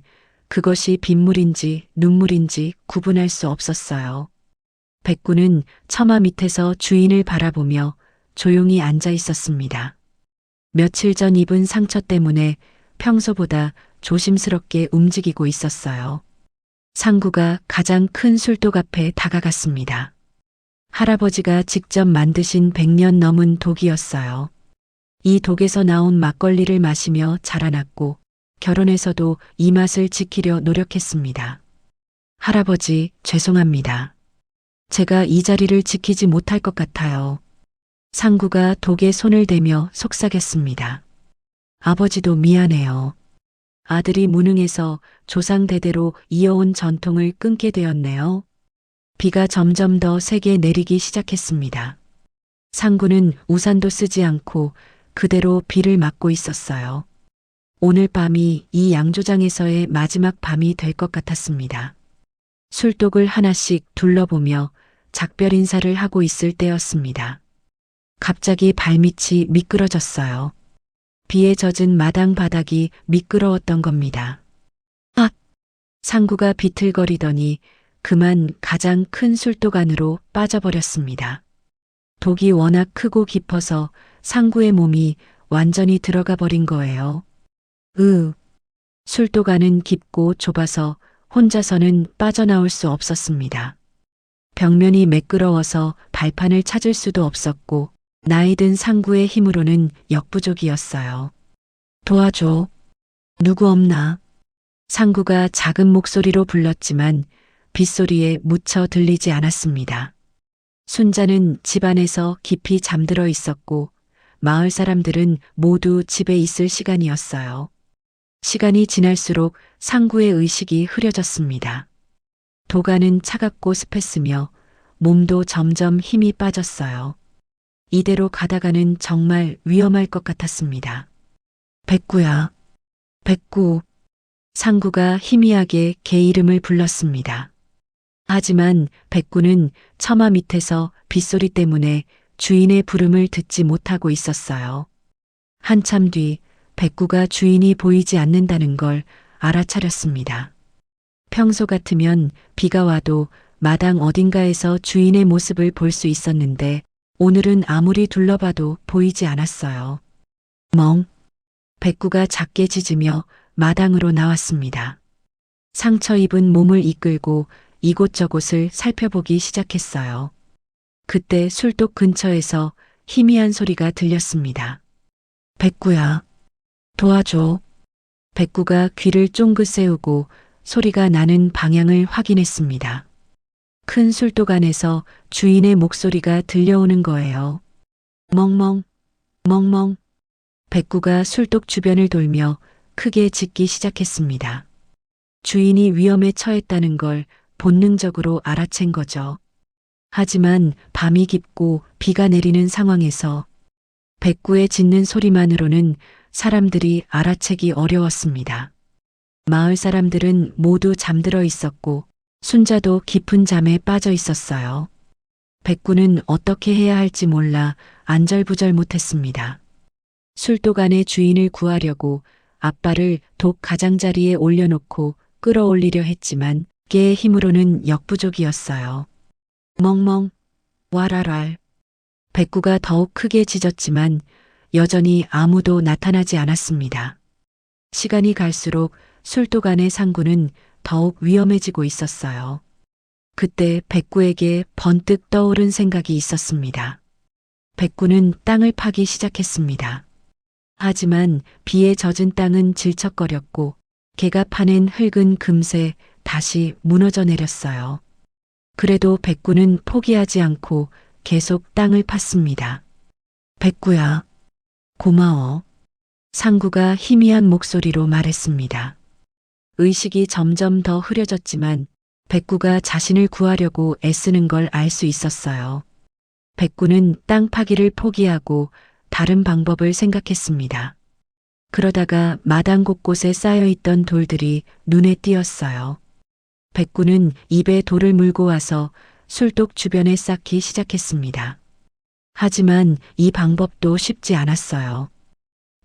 A: 그것이 빗물인지 눈물인지 구분할 수 없었어요. 백구는 처마 밑에서 주인을 바라보며 조용히 앉아 있었습니다. 며칠 전 입은 상처 때문에 평소보다 조심스럽게 움직이고 있었어요. 상구가 가장 큰 술독 앞에 다가갔습니다. 할아버지가 직접 만드신 100년 넘은 독이었어요. 이 독에서 나온 막걸리를 마시며 자라났고 결혼해서도 이 맛을 지키려 노력했습니다. 할아버지, 죄송합니다. 제가 이 자리를 지키지 못할 것 같아요. 상구가 독에 손을 대며 속삭였습니다. 아버지도 미안해요. 아들이 무능해서 조상 대대로 이어온 전통을 끊게 되었네요. 비가 점점 더 세게 내리기 시작했습니다. 상구는 우산도 쓰지 않고 그대로 비를 맞고 있었어요. 오늘 밤이 이 양조장에서의 마지막 밤이 될 것 같았습니다. 술독을 하나씩 둘러보며 작별 인사를 하고 있을 때였습니다. 갑자기 발밑이 미끄러졌어요. 비에 젖은 마당 바닥이 미끄러웠던 겁니다. 아! 상구가 비틀거리더니 그만 가장 큰 술독 안으로 빠져버렸습니다. 독이 워낙 크고 깊어서 상구의 몸이 완전히 들어가 버린 거예요. 술독 안은 깊고 좁아서 혼자서는 빠져나올 수 없었습니다. 벽면이 매끄러워서 발판을 찾을 수도 없었고 나이 든 상구의 힘으로는 역부족이었어요. 도와줘. 누구 없나? 상구가 작은 목소리로 불렀지만 빗소리에 묻혀 들리지 않았습니다. 순자는 집안에서 깊이 잠들어 있었고 마을 사람들은 모두 집에 있을 시간이었어요. 시간이 지날수록 상구의 의식이 흐려졌습니다. 도가는 차갑고 습했으며 몸도 점점 힘이 빠졌어요. 이대로 가다가는 정말 위험할 것 같았습니다. 백구야, 백구. 상구가 희미하게 개 이름을 불렀습니다. 하지만 백구는 처마 밑에서 빗소리 때문에 주인의 부름을 듣지 못하고 있었어요. 한참 뒤 백구가 주인이 보이지 않는다는 걸 알아차렸습니다. 평소 같으면 비가 와도 마당 어딘가에서 주인의 모습을 볼 수 있었는데 오늘은 아무리 둘러봐도 보이지 않았어요. 멍. 백구가 작게 짖으며 마당으로 나왔습니다. 상처 입은 몸을 이끌고 이곳저곳을 살펴보기 시작했어요. 그때 술독 근처에서 희미한 소리가 들렸습니다. 백구야, 도와줘. 백구가 귀를 쫑긋 세우고 소리가 나는 방향을 확인했습니다. 큰 술독 안에서 주인의 목소리가 들려오는 거예요. 멍멍, 멍멍. 백구가 술독 주변을 돌며 크게 짖기 시작했습니다. 주인이 위험에 처했다는 걸 본능적으로 알아챈 거죠. 하지만 밤이 깊고 비가 내리는 상황에서 백구의 짖는 소리만으로는 사람들이 알아채기 어려웠습니다. 마을 사람들은 모두 잠들어 있었고 순자도 깊은 잠에 빠져 있었어요. 백구는 어떻게 해야 할지 몰라 안절부절 못했습니다. 술독 안의 주인을 구하려고 앞발을 독 가장자리에 올려놓고 끌어올리려 했지만 개의 힘으로는 역부족이었어요. 멍멍, 와랄랄. 백구가 더욱 크게 짖었지만 여전히 아무도 나타나지 않았습니다. 시간이 갈수록 술독 안의 상구는 더욱 위험해지고 있었어요. 그때 백구에게 번뜩 떠오른 생각이 있었습니다. 백구는 땅을 파기 시작했습니다. 하지만 비에 젖은 땅은 질척거렸고 개가 파낸 흙은 금세 다시 무너져 내렸어요. 그래도 백구는 포기하지 않고 계속 땅을 팠습니다. 백구야, 고마워. 상구가 희미한 목소리로 말했습니다. 의식이 점점 더 흐려졌지만 백구가 자신을 구하려고 애쓰는 걸 알 수 있었어요. 백구는 땅 파기를 포기하고 다른 방법을 생각했습니다. 그러다가 마당 곳곳에 쌓여있던 돌들이 눈에 띄었어요. 백구는 입에 돌을 물고 와서 술독 주변에 쌓기 시작했습니다. 하지만 이 방법도 쉽지 않았어요.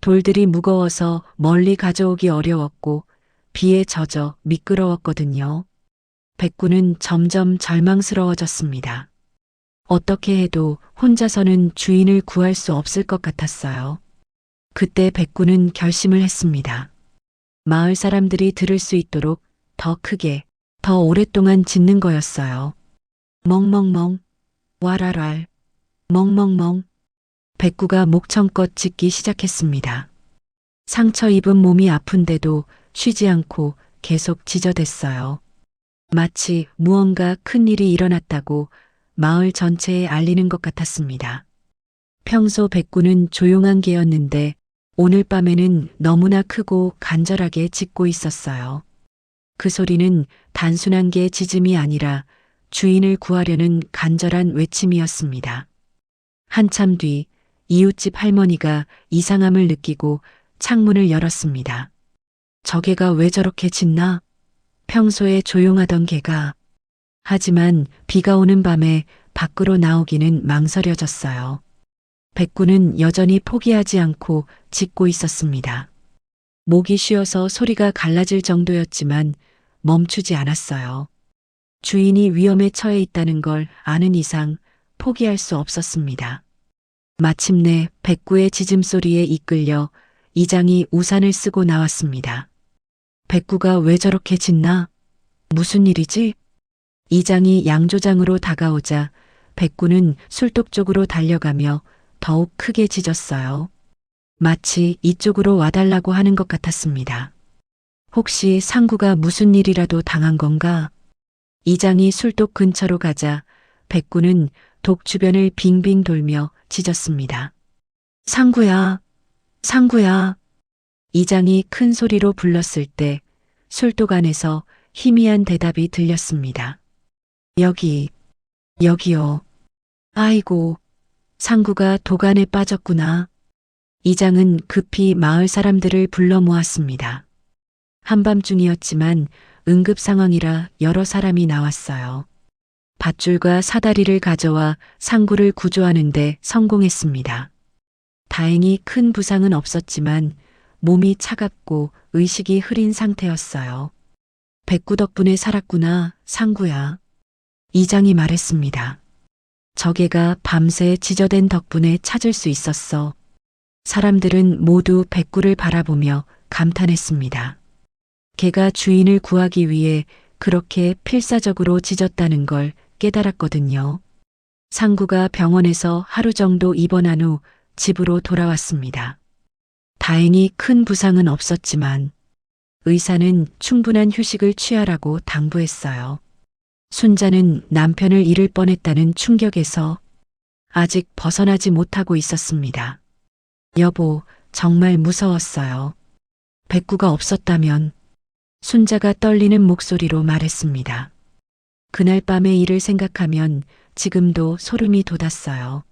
A: 돌들이 무거워서 멀리 가져오기 어려웠고 비에 젖어 미끄러웠거든요. 백구는 점점 절망스러워졌습니다. 어떻게 해도 혼자서는 주인을 구할 수 없을 것 같았어요. 그때 백구는 결심을 했습니다. 마을 사람들이 들을 수 있도록 더 크게, 더 오랫동안 짖는 거였어요. 멍멍멍, 와랄랄, 멍멍멍. 백구가 목청껏 짖기 시작했습니다. 상처 입은 몸이 아픈데도 쉬지 않고 계속 짖어댔어요. 마치 무언가 큰 일이 일어났다고 마을 전체에 알리는 것 같았습니다. 평소 백구는 조용한 개였는데 오늘 밤에는 너무나 크고 간절하게 짖고 있었어요. 그 소리는 단순한 개 짖음이 아니라 주인을 구하려는 간절한 외침이었습니다. 한참 뒤 이웃집 할머니가 이상함을 느끼고 창문을 열었습니다. 저 개가 왜 저렇게 짖나? 평소에 조용하던 개가. 하지만 비가 오는 밤에 밖으로 나오기는 망설여졌어요. 백구는 여전히 포기하지 않고 짖고 있었습니다. 목이 쉬어서 소리가 갈라질 정도였지만 멈추지 않았어요. 주인이 위험에 처해 있다는 걸 아는 이상 포기할 수 없었습니다. 마침내 백구의 짖음소리에 이끌려 이장이 우산을 쓰고 나왔습니다. 백구가 왜 저렇게 짖나? 무슨 일이지? 이장이 양조장으로 다가오자 백구는 술독 쪽으로 달려가며 더욱 크게 짖었어요. 마치 이쪽으로 와달라고 하는 것 같았습니다. 혹시 상구가 무슨 일이라도 당한 건가? 이장이 술독 근처로 가자 백구는 독 주변을 빙빙 돌며 짖었습니다. 상구야, 상구야. 이장이 큰 소리로 불렀을 때 술독 안에서 희미한 대답이 들렸습니다. 여기요. 아이고, 상구가 독 안에 빠졌구나. 이장은 급히 마을 사람들을 불러 모았습니다. 한밤중이었지만 응급 상황이라 여러 사람이 나왔어요. 밧줄과 사다리를 가져와 상구를 구조하는데 성공했습니다. 다행히 큰 부상은 없었지만 몸이 차갑고 의식이 흐린 상태였어요. 백구 덕분에 살았구나, 상구야. 이장이 말했습니다. 저개가 밤새 짖어댄 덕분에 찾을 수 있었어. 사람들은 모두 백구를 바라보며 감탄했습니다. 개가 주인을 구하기 위해 그렇게 필사적으로 짖었다는 걸 깨달았거든요. 상구가 병원에서 하루 정도 입원한 후 집으로 돌아왔습니다. 다행히 큰 부상은 없었지만 의사는 충분한 휴식을 취하라고 당부했어요. 순자는 남편을 잃을 뻔했다는 충격에서 아직 벗어나지 못하고 있었습니다. 여보, 정말 무서웠어요. 백구가 없었다면 순자가 떨리는 목소리로 말했습니다. 그날 밤의 일을 생각하면 지금도 소름이 돋았어요.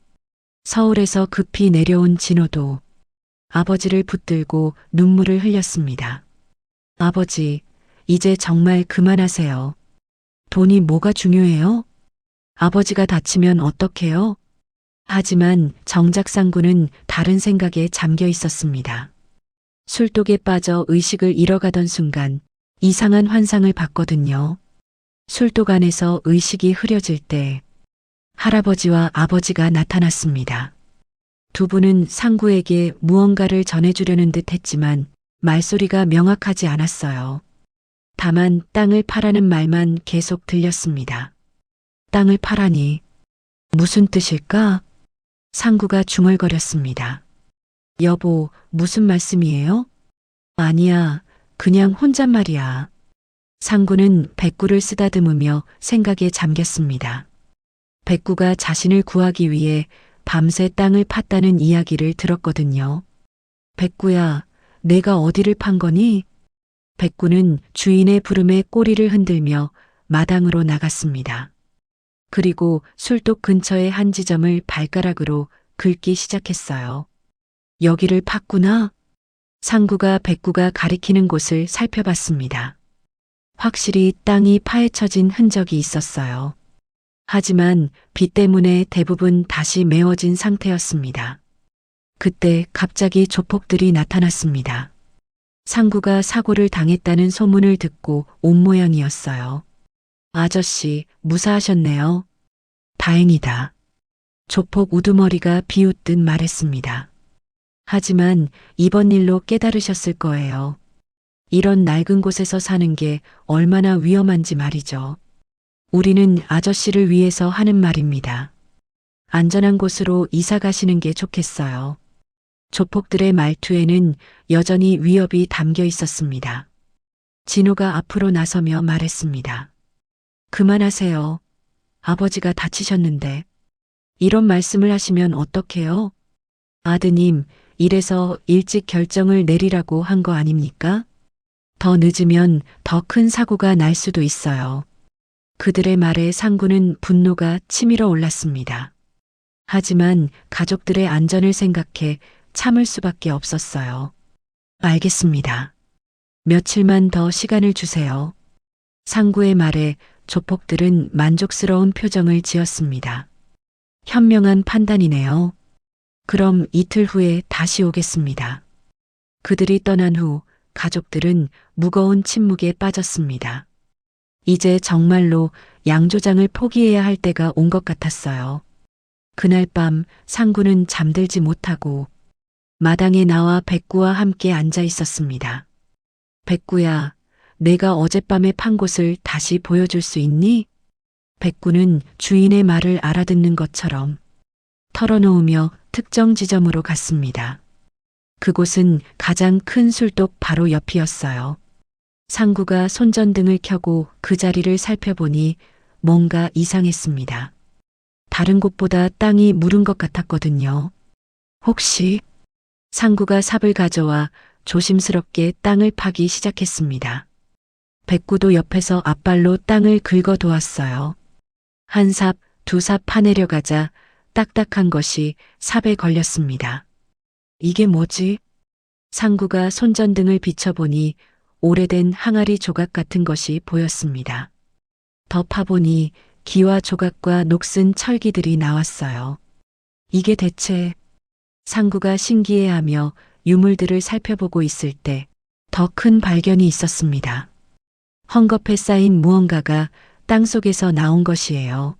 A: 서울에서 급히 내려온 진호도 아버지를 붙들고 눈물을 흘렸습니다. 아버지, 이제 정말 그만하세요. 돈이 뭐가 중요해요? 아버지가 다치면 어떡해요? 하지만 정작 상구는 다른 생각에 잠겨 있었습니다. 술독에 빠져 의식을 잃어가던 순간 이상한 환상을 봤거든요. 술독 안에서 의식이 흐려질 때 할아버지와 아버지가 나타났습니다. 두 분은 상구에게 무언가를 전해주려는 듯 했지만 말소리가 명확하지 않았어요. 다만 땅을 파라는 말만 계속 들렸습니다. 땅을 파라니 무슨 뜻일까? 상구가 중얼거렸습니다. 여보, 무슨 말씀이에요? 아니야, 그냥 혼잣말이야. 상구는 백구를 쓰다듬으며 생각에 잠겼습니다. 백구가 자신을 구하기 위해 밤새 땅을 팠다는 이야기를 들었거든요. 백구야, 내가 어디를 판 거니? 백구는 주인의 부름에 꼬리를 흔들며 마당으로 나갔습니다. 그리고 술독 근처의 한 지점을 발가락으로 긁기 시작했어요. 여기를 팠구나. 상구가 백구가 가리키는 곳을 살펴봤습니다. 확실히 땅이 파헤쳐진 흔적이 있었어요. 하지만 비 때문에 대부분 다시 메워진 상태였습니다. 그때 갑자기 조폭들이 나타났습니다. 상구가 사고를 당했다는 소문을 듣고 온 모양이었어요. 아저씨, 무사하셨네요. 다행이다. 조폭 우두머리가 비웃듯 말했습니다. 하지만 이번 일로 깨달으셨을 거예요. 이런 낡은 곳에서 사는 게 얼마나 위험한지 말이죠. 우리는 아저씨를 위해서 하는 말입니다. 안전한 곳으로 이사 가시는 게 좋겠어요. 조폭들의 말투에는 여전히 위협이 담겨 있었습니다. 진호가 앞으로 나서며 말했습니다. 그만하세요. 아버지가 다치셨는데. 이런 말씀을 하시면 어떡해요? 아드님, 이래서 일찍 결정을 내리라고 한 거 아닙니까? 더 늦으면 더 큰 사고가 날 수도 있어요. 그들의 말에 상구는 분노가 치밀어 올랐습니다. 하지만 가족들의 안전을 생각해 참을 수밖에 없었어요. 알겠습니다. 며칠만 더 시간을 주세요. 상구의 말에 조폭들은 만족스러운 표정을 지었습니다. 현명한 판단이네요. 그럼 이틀 후에 다시 오겠습니다. 그들이 떠난 후 가족들은 무거운 침묵에 빠졌습니다. 이제 정말로 양조장을 포기해야 할 때가 온 것 같았어요. 그날 밤 상구는 잠들지 못하고 마당에 나와 백구와 함께 앉아 있었습니다. 백구야, 내가 어젯밤에 판 곳을 다시 보여줄 수 있니? 백구는 주인의 말을 알아듣는 것처럼 털어놓으며 특정 지점으로 갔습니다. 그곳은 가장 큰 술독 바로 옆이었어요. 상구가 손전등을 켜고 그 자리를 살펴보니 뭔가 이상했습니다. 다른 곳보다 땅이 무른 것 같았거든요. 혹시? 상구가 삽을 가져와 조심스럽게 땅을 파기 시작했습니다. 백구도 옆에서 앞발로 땅을 긁어 도왔어요. 한 삽, 두 삽 파내려가자 딱딱한 것이 삽에 걸렸습니다. 이게 뭐지? 상구가 손전등을 비춰보니 오래된 항아리 조각 같은 것이 보였습니다. 더 파보니 기와 조각과 녹슨 철기들이 나왔어요. 이게 대체... 상구가 신기해하며 유물들을 살펴보고 있을 때 더 큰 발견이 있었습니다. 헝겊에 쌓인 무언가가 땅속에서 나온 것이에요.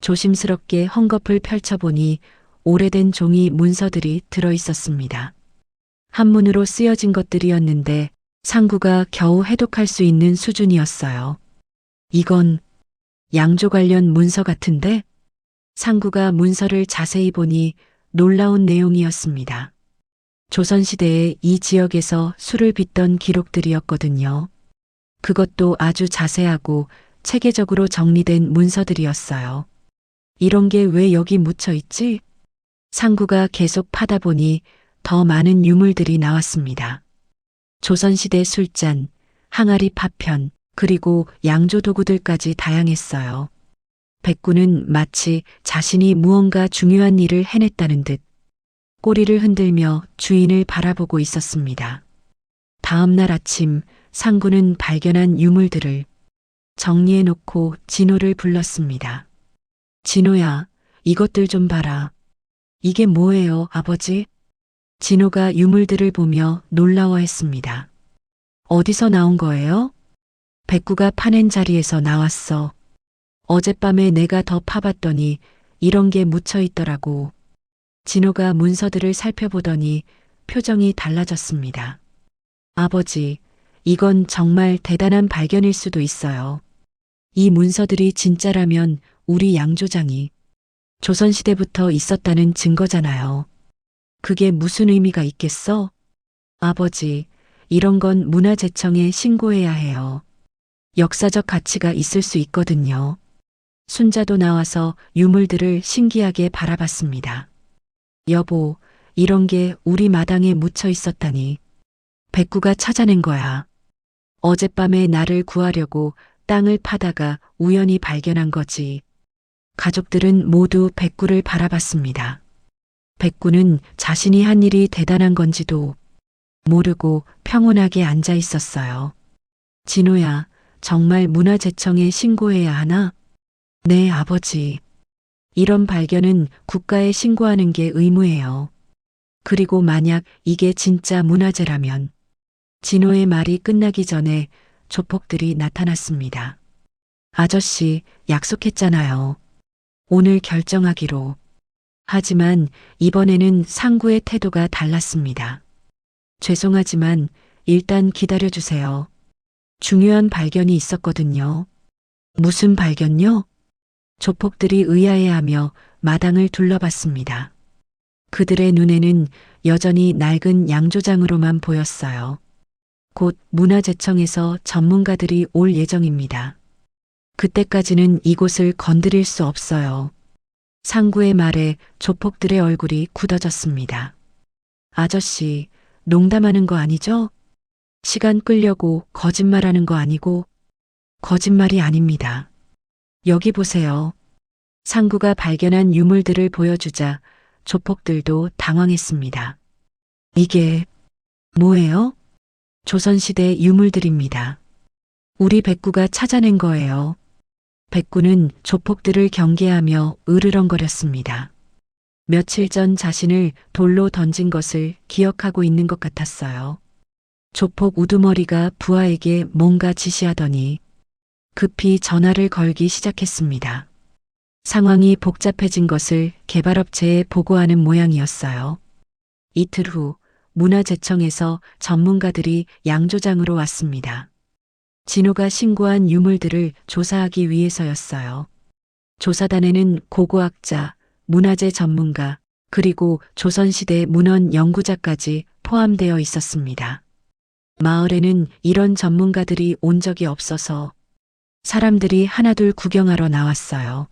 A: 조심스럽게 헝겊을 펼쳐보니 오래된 종이 문서들이 들어 있었습니다. 한문으로 쓰여진 것들이었는데 상구가 겨우 해독할 수 있는 수준이었어요. 이건 양조 관련 문서 같은데? 상구가 문서를 자세히 보니 놀라운 내용이었습니다. 조선시대에 이 지역에서 술을 빚던 기록들이었거든요. 그것도 아주 자세하고 체계적으로 정리된 문서들이었어요. 이런 게 왜 여기 묻혀 있지? 상구가 계속 파다 보니 더 많은 유물들이 나왔습니다. 조선시대 술잔, 항아리 파편, 그리고 양조 도구들까지 다양했어요. 백구는 마치 자신이 무언가 중요한 일을 해냈다는 듯 꼬리를 흔들며 주인을 바라보고 있었습니다. 다음 날 아침 상구는 발견한 유물들을 정리해 놓고 진호를 불렀습니다. 진호야, 이것들 좀 봐라. 이게 뭐예요, 아버지? 진호가 유물들을 보며 놀라워했습니다. 어디서 나온 거예요? 백구가 파낸 자리에서 나왔어. 어젯밤에 내가 더 파봤더니 이런 게 묻혀 있더라고. 진호가 문서들을 살펴보더니 표정이 달라졌습니다. 아버지, 이건 정말 대단한 발견일 수도 있어요. 이 문서들이 진짜라면 우리 양조장이 조선시대부터 있었다는 증거잖아요. 그게 무슨 의미가 있겠어? 아버지, 이런 건 문화재청에 신고해야 해요. 역사적 가치가 있을 수 있거든요. 순자도 나와서 유물들을 신기하게 바라봤습니다. 여보, 이런 게 우리 마당에 묻혀 있었다니. 백구가 찾아낸 거야. 어젯밤에 나를 구하려고 땅을 파다가 우연히 발견한 거지. 가족들은 모두 백구를 바라봤습니다. 백구는 자신이 한 일이 대단한 건지도 모르고 평온하게 앉아 있었어요. 진호야, 정말 문화재청에 신고해야 하나? 네, 아버지. 이런 발견은 국가에 신고하는 게 의무예요. 그리고 만약 이게 진짜 문화재라면 진호의 말이 끝나기 전에 조폭들이 나타났습니다. 아저씨, 약속했잖아요. 오늘 결정하기로. 하지만 이번에는 상구의 태도가 달랐습니다. 죄송하지만 일단 기다려주세요. 중요한 발견이 있었거든요. 무슨 발견요? 조폭들이 의아해하며 마당을 둘러봤습니다. 그들의 눈에는 여전히 낡은 양조장으로만 보였어요. 곧 문화재청에서 전문가들이 올 예정입니다. 그때까지는 이곳을 건드릴 수 없어요. 상구의 말에 조폭들의 얼굴이 굳어졌습니다. 아저씨, 농담하는 거 아니죠? 시간 끌려고 거짓말하는 거 아니고? 거짓말이 아닙니다. 여기 보세요. 상구가 발견한 유물들을 보여주자 조폭들도 당황했습니다. 이게 뭐예요? 조선시대 유물들입니다. 우리 백구가 찾아낸 거예요. 백구는 조폭들을 경계하며 으르렁거렸습니다. 며칠 전 자신을 돌로 던진 것을 기억하고 있는 것 같았어요. 조폭 우두머리가 부하에게 뭔가 지시하더니 급히 전화를 걸기 시작했습니다. 상황이 복잡해진 것을 개발업체에 보고하는 모양이었어요. 이틀 후 문화재청에서 전문가들이 양조장으로 왔습니다. 진호가 신고한 유물들을 조사하기 위해서였어요. 조사단에는 고고학자, 문화재 전문가, 그리고 조선시대 문헌 연구자까지 포함되어 있었습니다. 마을에는 이런 전문가들이 온 적이 없어서 사람들이 하나둘 구경하러 나왔어요.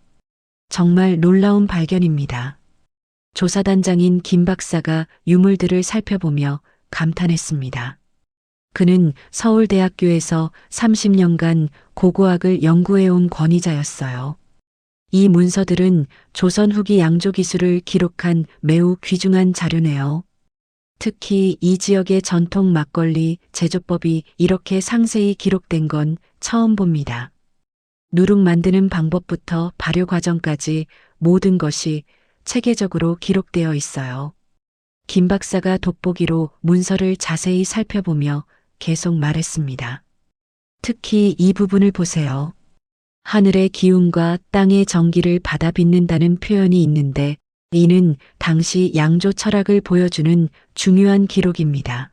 A: 정말 놀라운 발견입니다. 조사단장인 김 박사가 유물들을 살펴보며 감탄했습니다. 그는 서울대학교에서 30년간 고고학을 연구해온 권위자였어요. 이 문서들은 조선 후기 양조 기술을 기록한 매우 귀중한 자료네요. 특히 이 지역의 전통 막걸리 제조법이 이렇게 상세히 기록된 건 처음 봅니다. 누룩 만드는 방법부터 발효 과정까지 모든 것이 체계적으로 기록되어 있어요. 김 박사가 돋보기로 문서를 자세히 살펴보며 계속 말했습니다. 특히 이 부분을 보세요. 하늘의 기운과 땅의 정기를 받아 빚는다는 표현이 있는데 이는 당시 양조 철학을 보여주는 중요한 기록입니다.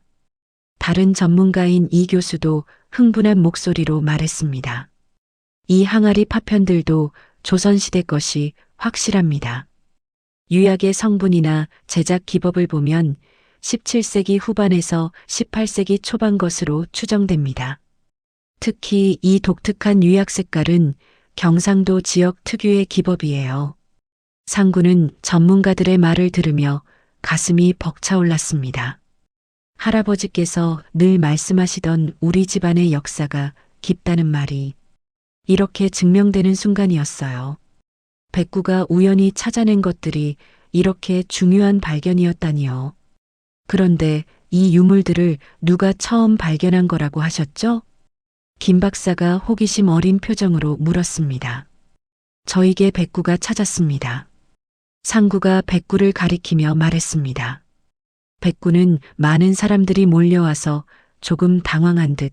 A: 다른 전문가인 이 교수도 흥분한 목소리로 말했습니다. 이 항아리 파편들도 조선시대 것이 확실합니다. 유약의 성분이나 제작 기법을 보면 17세기 후반에서 18세기 초반 것으로 추정됩니다. 특히 이 독특한 유약 색깔은 경상도 지역 특유의 기법이에요. 상구는 전문가들의 말을 들으며 가슴이 벅차올랐습니다. 할아버지께서 늘 말씀하시던 우리 집안의 역사가 깊다는 말이 이렇게 증명되는 순간이었어요. 백구가 우연히 찾아낸 것들이 이렇게 중요한 발견이었다니요. 그런데 이 유물들을 누가 처음 발견한 거라고 하셨죠? 김 박사가 호기심 어린 표정으로 물었습니다. 저에게 백구가 찾았습니다. 상구가 백구를 가리키며 말했습니다. 백구는 많은 사람들이 몰려와서 조금 당황한 듯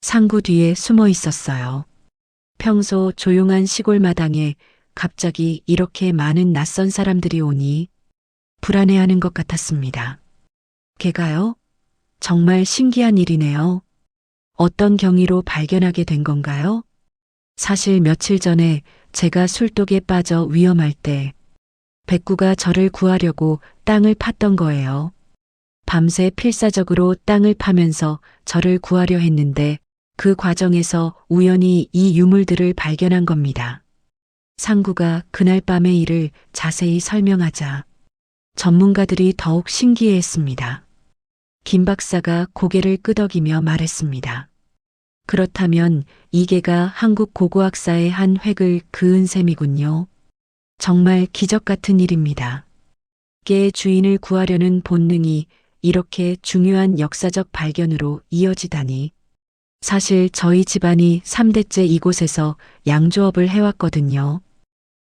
A: 상구 뒤에 숨어 있었어요. 평소 조용한 시골 마당에 갑자기 이렇게 많은 낯선 사람들이 오니 불안해하는 것 같았습니다. 걔가요? 정말 신기한 일이네요. 어떤 경위로 발견하게 된 건가요? 사실 며칠 전에 제가 술독에 빠져 위험할 때 백구가 저를 구하려고 땅을 팠던 거예요. 밤새 필사적으로 땅을 파면서 저를 구하려 했는데 그 과정에서 우연히 이 유물들을 발견한 겁니다. 상구가 그날 밤의 일을 자세히 설명하자 전문가들이 더욱 신기해했습니다. 김 박사가 고개를 끄덕이며 말했습니다. 그렇다면 이게가 한국 고고학사의 한 획을 그은 셈이군요. 정말 기적 같은 일입니다. 깨의 주인을 구하려는 본능이 이렇게 중요한 역사적 발견으로 이어지다니. 사실 저희 집안이 3대째 이곳에서 양조업을 해왔거든요.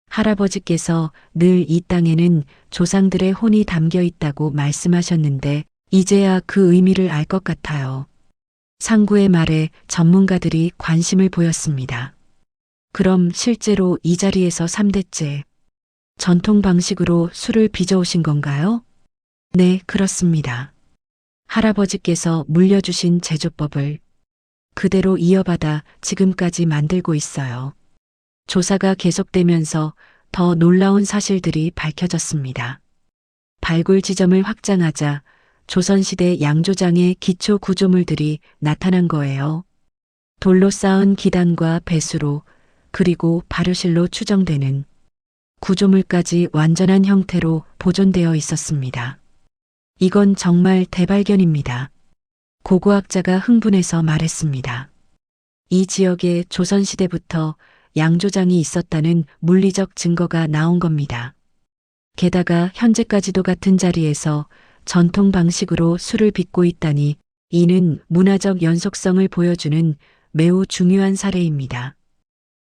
A: 할아버지께서 늘 이 땅에는 조상들의 혼이 담겨 있다고 말씀하셨는데 이제야 그 의미를 알 것 같아요. 상구의 말에 전문가들이 관심을 보였습니다. 그럼 실제로 이 자리에서 3대째 전통 방식으로 술을 빚어오신 건가요? 네, 그렇습니다. 할아버지께서 물려주신 제조법을 그대로 이어받아 지금까지 만들고 있어요. 조사가 계속되면서 더 놀라운 사실들이 밝혀졌습니다. 발굴 지점을 확장하자 조선시대 양조장의 기초 구조물들이 나타난 거예요. 돌로 쌓은 기단과 배수로 그리고 발효실로 추정되는 구조물까지 완전한 형태로 보존되어 있었습니다. 이건 정말 대발견입니다. 고고학자가 흥분해서 말했습니다. 이 지역에 조선시대부터 양조장이 있었다는 물리적 증거가 나온 겁니다. 게다가 현재까지도 같은 자리에서 전통 방식으로 술을 빚고 있다니 이는 문화적 연속성을 보여주는 매우 중요한 사례입니다.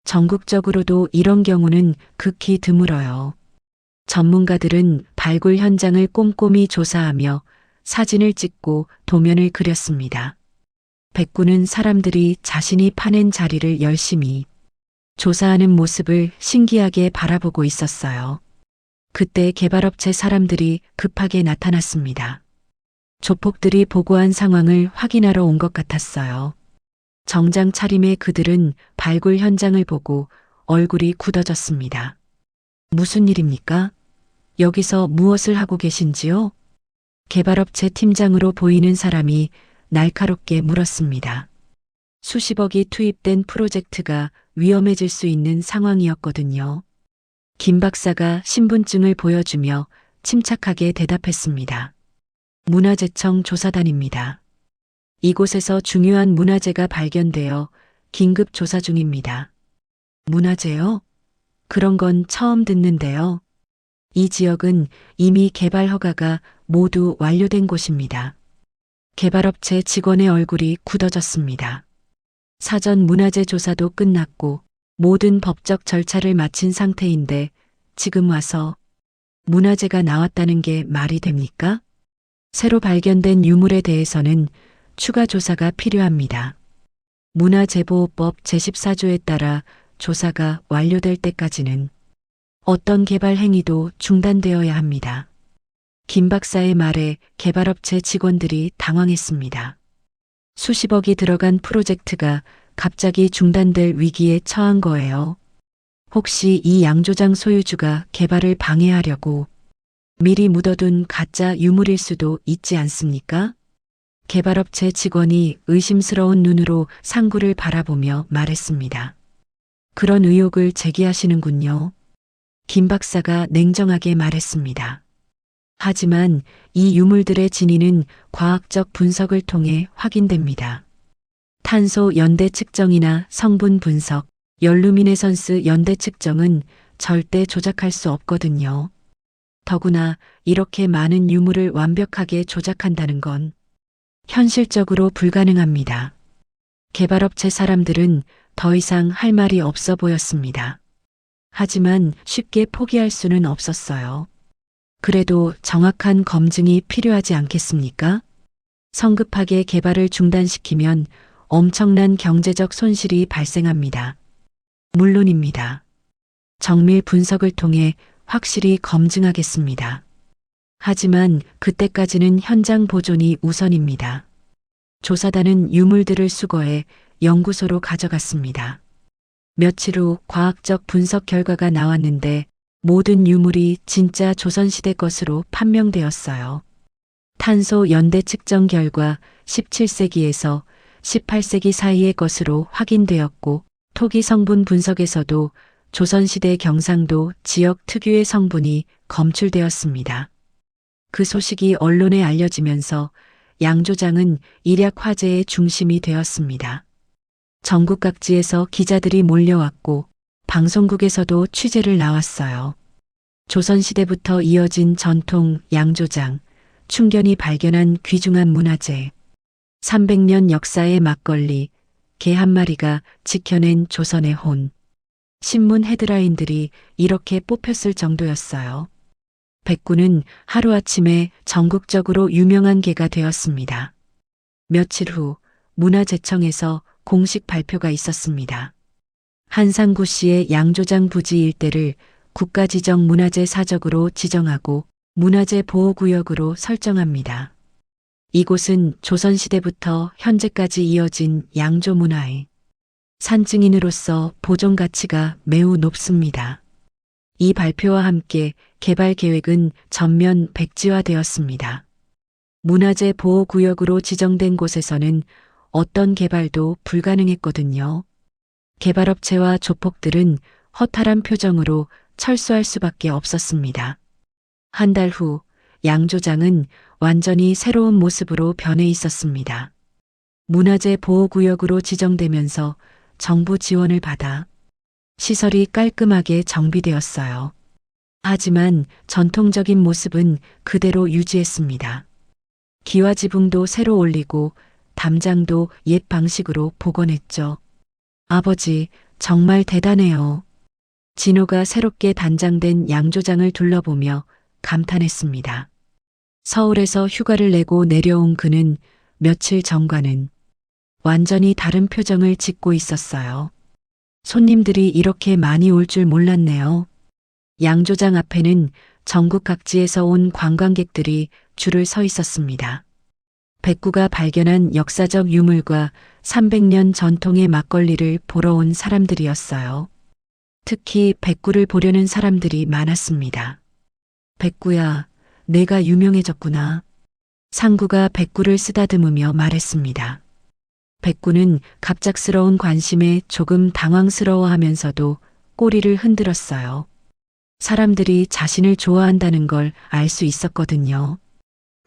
A: 전국적으로도 이런 경우는 극히 드물어요. 전문가들은 발굴 현장을 꼼꼼히 조사하며 사진을 찍고 도면을 그렸습니다. 백구는 사람들이 자신이 파낸 자리를 열심히 조사하는 모습을 신기하게 바라보고 있었어요. 그때 개발업체 사람들이 급하게 나타났습니다. 조폭들이 보고한 상황을 확인하러 온 것 같았어요. 정장 차림의 그들은 발굴 현장을 보고 얼굴이 굳어졌습니다. 무슨 일입니까? 여기서 무엇을 하고 계신지요? 개발업체 팀장으로 보이는 사람이 날카롭게 물었습니다. 수십억이 투입된 프로젝트가 위험해질 수 있는 상황이었거든요. 김 박사가 신분증을 보여주며 침착하게 대답했습니다. 문화재청 조사단입니다. 이곳에서 중요한 문화재가 발견되어 긴급 조사 중입니다. 문화재요? 그런 건 처음 듣는데요. 이 지역은 이미 개발 허가가 모두 완료된 곳입니다. 개발업체 직원의 얼굴이 굳어졌습니다. 사전 문화재 조사도 끝났고 모든 법적 절차를 마친 상태인데 지금 와서 문화재가 나왔다는 게 말이 됩니까? 새로 발견된 유물에 대해서는 추가 조사가 필요합니다. 문화재보호법 제14조에 따라 조사가 완료될 때까지는 어떤 개발 행위도 중단되어야 합니다. 김 박사의 말에 개발업체 직원들이 당황했습니다. 수십억이 들어간 프로젝트가 갑자기 중단될 위기에 처한 거예요. 혹시 이 양조장 소유주가 개발을 방해하려고 미리 묻어둔 가짜 유물일 수도 있지 않습니까? 개발업체 직원이 의심스러운 눈으로 상구를 바라보며 말했습니다. 그런 의혹을 제기하시는군요. 김 박사가 냉정하게 말했습니다. 하지만 이 유물들의 진위는 과학적 분석을 통해 확인됩니다. 탄소 연대 측정이나 성분 분석, 연루미네선스 연대 측정은 절대 조작할 수 없거든요. 더구나 이렇게 많은 유물을 완벽하게 조작한다는 건 현실적으로 불가능합니다. 개발업체 사람들은 더 이상 할 말이 없어 보였습니다. 하지만 쉽게 포기할 수는 없었어요. 그래도 정확한 검증이 필요하지 않겠습니까? 성급하게 개발을 중단시키면 엄청난 경제적 손실이 발생합니다. 물론입니다. 정밀 분석을 통해 확실히 검증하겠습니다. 하지만 그때까지는 현장 보존이 우선입니다. 조사단은 유물들을 수거해 연구소로 가져갔습니다. 며칠 후 과학적 분석 결과가 나왔는데 모든 유물이 진짜 조선시대 것으로 판명되었어요. 탄소 연대 측정 결과 17세기에서 18세기 사이의 것으로 확인되었고 토기 성분 분석에서도 조선시대 경상도 지역 특유의 성분이 검출되었습니다. 그 소식이 언론에 알려지면서 양조장은 일약 화제의 중심이 되었습니다. 전국 각지에서 기자들이 몰려왔고 방송국에서도 취재를 나왔어요. 조선시대부터 이어진 전통 양조장, 충견이 발견한 귀중한 문화재, 300년 역사의 막걸리, 개 한 마리가 지켜낸 조선의 혼. 신문 헤드라인들이 이렇게 뽑혔을 정도였어요. 백구는 하루아침에 전국적으로 유명한 개가 되었습니다. 며칠 후 문화재청에서 공식 발표가 있었습니다. 한상구씨의 양조장 부지 일대를 국가지정 문화재 사적으로 지정하고 문화재 보호구역으로 설정합니다. 이곳은 조선시대부터 현재까지 이어진 양조 문화의 산증인으로서 보존 가치가 매우 높습니다. 이 발표와 함께 개발 계획은 전면 백지화되었습니다. 문화재 보호구역으로 지정된 곳에서는 어떤 개발도 불가능했거든요. 개발업체와 조폭들은 허탈한 표정으로 철수할 수밖에 없었습니다. 한 달 후 양조장은 완전히 새로운 모습으로 변해 있었습니다. 문화재 보호구역으로 지정되면서 정부 지원을 받아 시설이 깔끔하게 정비되었어요. 하지만 전통적인 모습은 그대로 유지했습니다. 기와지붕도 새로 올리고 담장도 옛 방식으로 복원했죠. 아버지, 정말 대단해요. 진호가 새롭게 단장된 양조장을 둘러보며 감탄했습니다. 서울에서 휴가를 내고 내려온 그는 며칠 전과는 완전히 다른 표정을 짓고 있었어요. 손님들이 이렇게 많이 올 줄 몰랐네요. 양조장 앞에는 전국 각지에서 온 관광객들이 줄을 서 있었습니다. 백구가 발견한 역사적 유물과 300년 전통의 막걸리를 보러 온 사람들이었어요. 특히 백구를 보려는 사람들이 많았습니다. 백구야, 내가 유명해졌구나. 상구가 백구를 쓰다듬으며 말했습니다. 백구는 갑작스러운 관심에 조금 당황스러워하면서도 꼬리를 흔들었어요. 사람들이 자신을 좋아한다는 걸 알 수 있었거든요.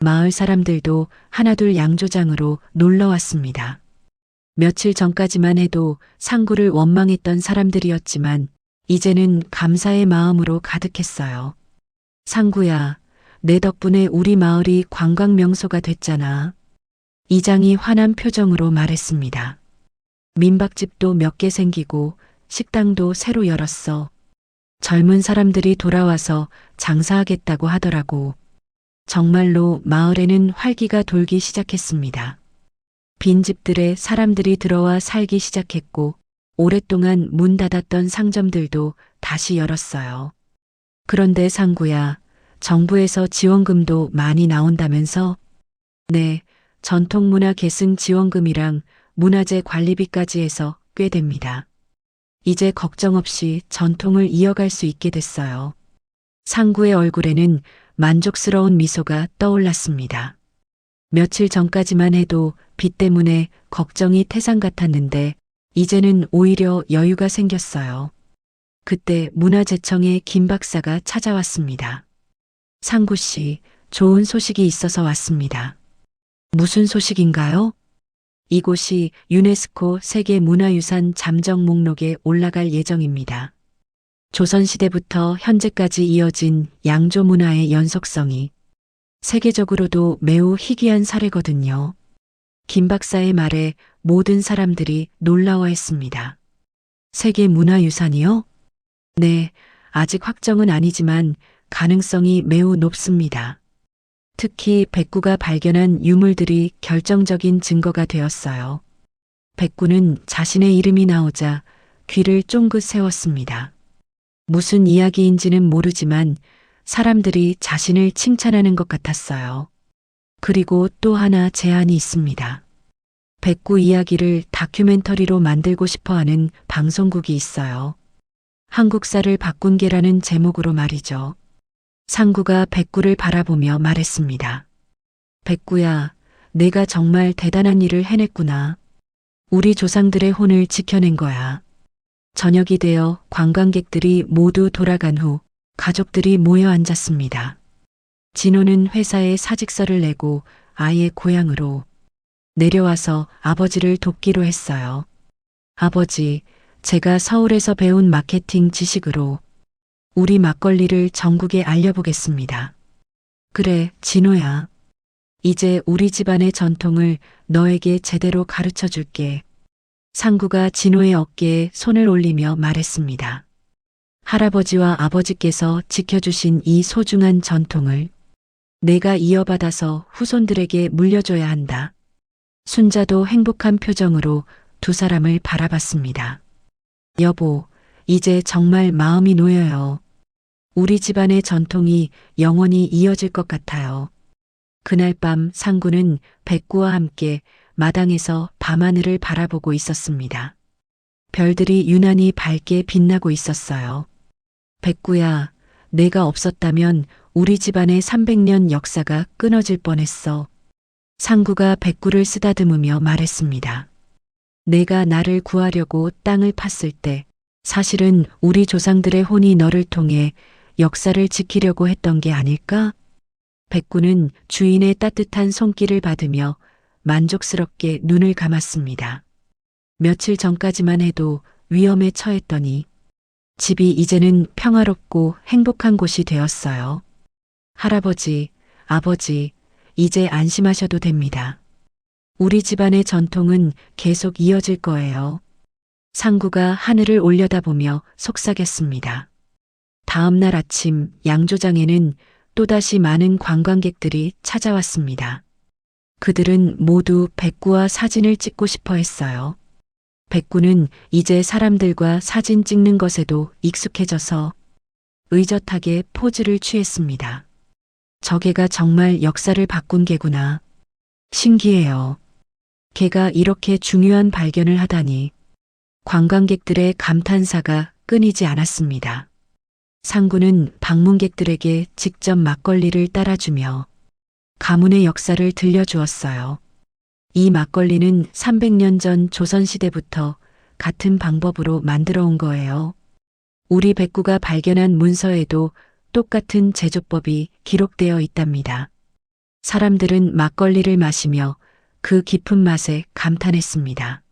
A: 마을 사람들도 하나둘 양조장으로 놀러 왔습니다. 며칠 전까지만 해도 상구를 원망했던 사람들이었지만 이제는 감사의 마음으로 가득했어요. 상구야, 내 덕분에 우리 마을이 관광 명소가 됐잖아. 이장이 환한 표정으로 말했습니다. 민박집도 몇 개 생기고 식당도 새로 열었어. 젊은 사람들이 돌아와서 장사하겠다고 하더라고. 정말로 마을에는 활기가 돌기 시작했습니다. 빈집들에 사람들이 들어와 살기 시작했고 오랫동안 문 닫았던 상점들도 다시 열었어요. 그런데 상구야, 정부에서 지원금도 많이 나온다면서? 네, 전통문화 계승 지원금이랑 문화재 관리비까지 해서 꽤 됩니다. 이제 걱정 없이 전통을 이어갈 수 있게 됐어요. 상구의 얼굴에는 만족스러운 미소가 떠올랐습니다. 며칠 전까지만 해도 빚 때문에 걱정이 태산 같았는데 이제는 오히려 여유가 생겼어요. 그때 문화재청의 김 박사가 찾아왔습니다. 상구 씨, 좋은 소식이 있어서 왔습니다. 무슨 소식인가요? 이곳이 유네스코 세계문화유산 잠정 목록에 올라갈 예정입니다. 조선시대부터 현재까지 이어진 양조 문화의 연속성이 세계적으로도 매우 희귀한 사례거든요. 김 박사의 말에 모든 사람들이 놀라워했습니다. 세계문화유산이요? 네, 아직 확정은 아니지만 가능성이 매우 높습니다. 특히 백구가 발견한 유물들이 결정적인 증거가 되었어요. 백구는 자신의 이름이 나오자 귀를 쫑긋 세웠습니다. 무슨 이야기인지는 모르지만 사람들이 자신을 칭찬하는 것 같았어요. 그리고 또 하나 제안이 있습니다. 백구 이야기를 다큐멘터리로 만들고 싶어 하는 방송국이 있어요. 한국사를 바꾼 개라는 제목으로 말이죠. 상구가 백구를 바라보며 말했습니다. 백구야, 내가 정말 대단한 일을 해냈구나. 우리 조상들의 혼을 지켜낸 거야. 저녁이 되어 관광객들이 모두 돌아간 후 가족들이 모여 앉았습니다. 진호는 회사에 사직서를 내고 아이의 고향으로 내려와서 아버지를 돕기로 했어요. 아버지, 제가 서울에서 배운 마케팅 지식으로 우리 막걸리를 전국에 알려보겠습니다. 그래, 진호야. 이제 우리 집안의 전통을 너에게 제대로 가르쳐 줄게. 상구가 진호의 어깨에 손을 올리며 말했습니다. 할아버지와 아버지께서 지켜주신 이 소중한 전통을 내가 이어받아서 후손들에게 물려줘야 한다. 순자도 행복한 표정으로 두 사람을 바라봤습니다. 여보, 이제 정말 마음이 놓여요. 우리 집안의 전통이 영원히 이어질 것 같아요. 그날 밤 상구는 백구와 함께 마당에서 밤하늘을 바라보고 있었습니다. 별들이 유난히 밝게 빛나고 있었어요. 백구야, 내가 없었다면 우리 집안의 300년 역사가 끊어질 뻔했어. 상구가 백구를 쓰다듬으며 말했습니다. 내가 나를 구하려고 땅을 팠을 때 사실은 우리 조상들의 혼이 너를 통해 역사를 지키려고 했던 게 아닐까? 백구는 주인의 따뜻한 손길을 받으며 만족스럽게 눈을 감았습니다. 며칠 전까지만 해도 위험에 처했더니 집이 이제는 평화롭고 행복한 곳이 되었어요. 할아버지, 아버지, 이제 안심하셔도 됩니다. 우리 집안의 전통은 계속 이어질 거예요. 상구가 하늘을 올려다보며 속삭였습니다. 다음 날 아침 양조장에는 또다시 많은 관광객들이 찾아왔습니다. 그들은 모두 백구와 사진을 찍고 싶어 했어요. 백구는 이제 사람들과 사진 찍는 것에도 익숙해져서 의젓하게 포즈를 취했습니다. 저 개가 정말 역사를 바꾼 개구나. 신기해요. 개가 이렇게 중요한 발견을 하다니. 관광객들의 감탄사가 끊이지 않았습니다. 상구는 방문객들에게 직접 막걸리를 따라주며 가문의 역사를 들려주었어요. 이 막걸리는 300년 전 조선시대부터 같은 방법으로 만들어 온 거예요. 우리 백구가 발견한 문서에도 똑같은 제조법이 기록되어 있답니다. 사람들은 막걸리를 마시며 그 깊은 맛에 감탄했습니다.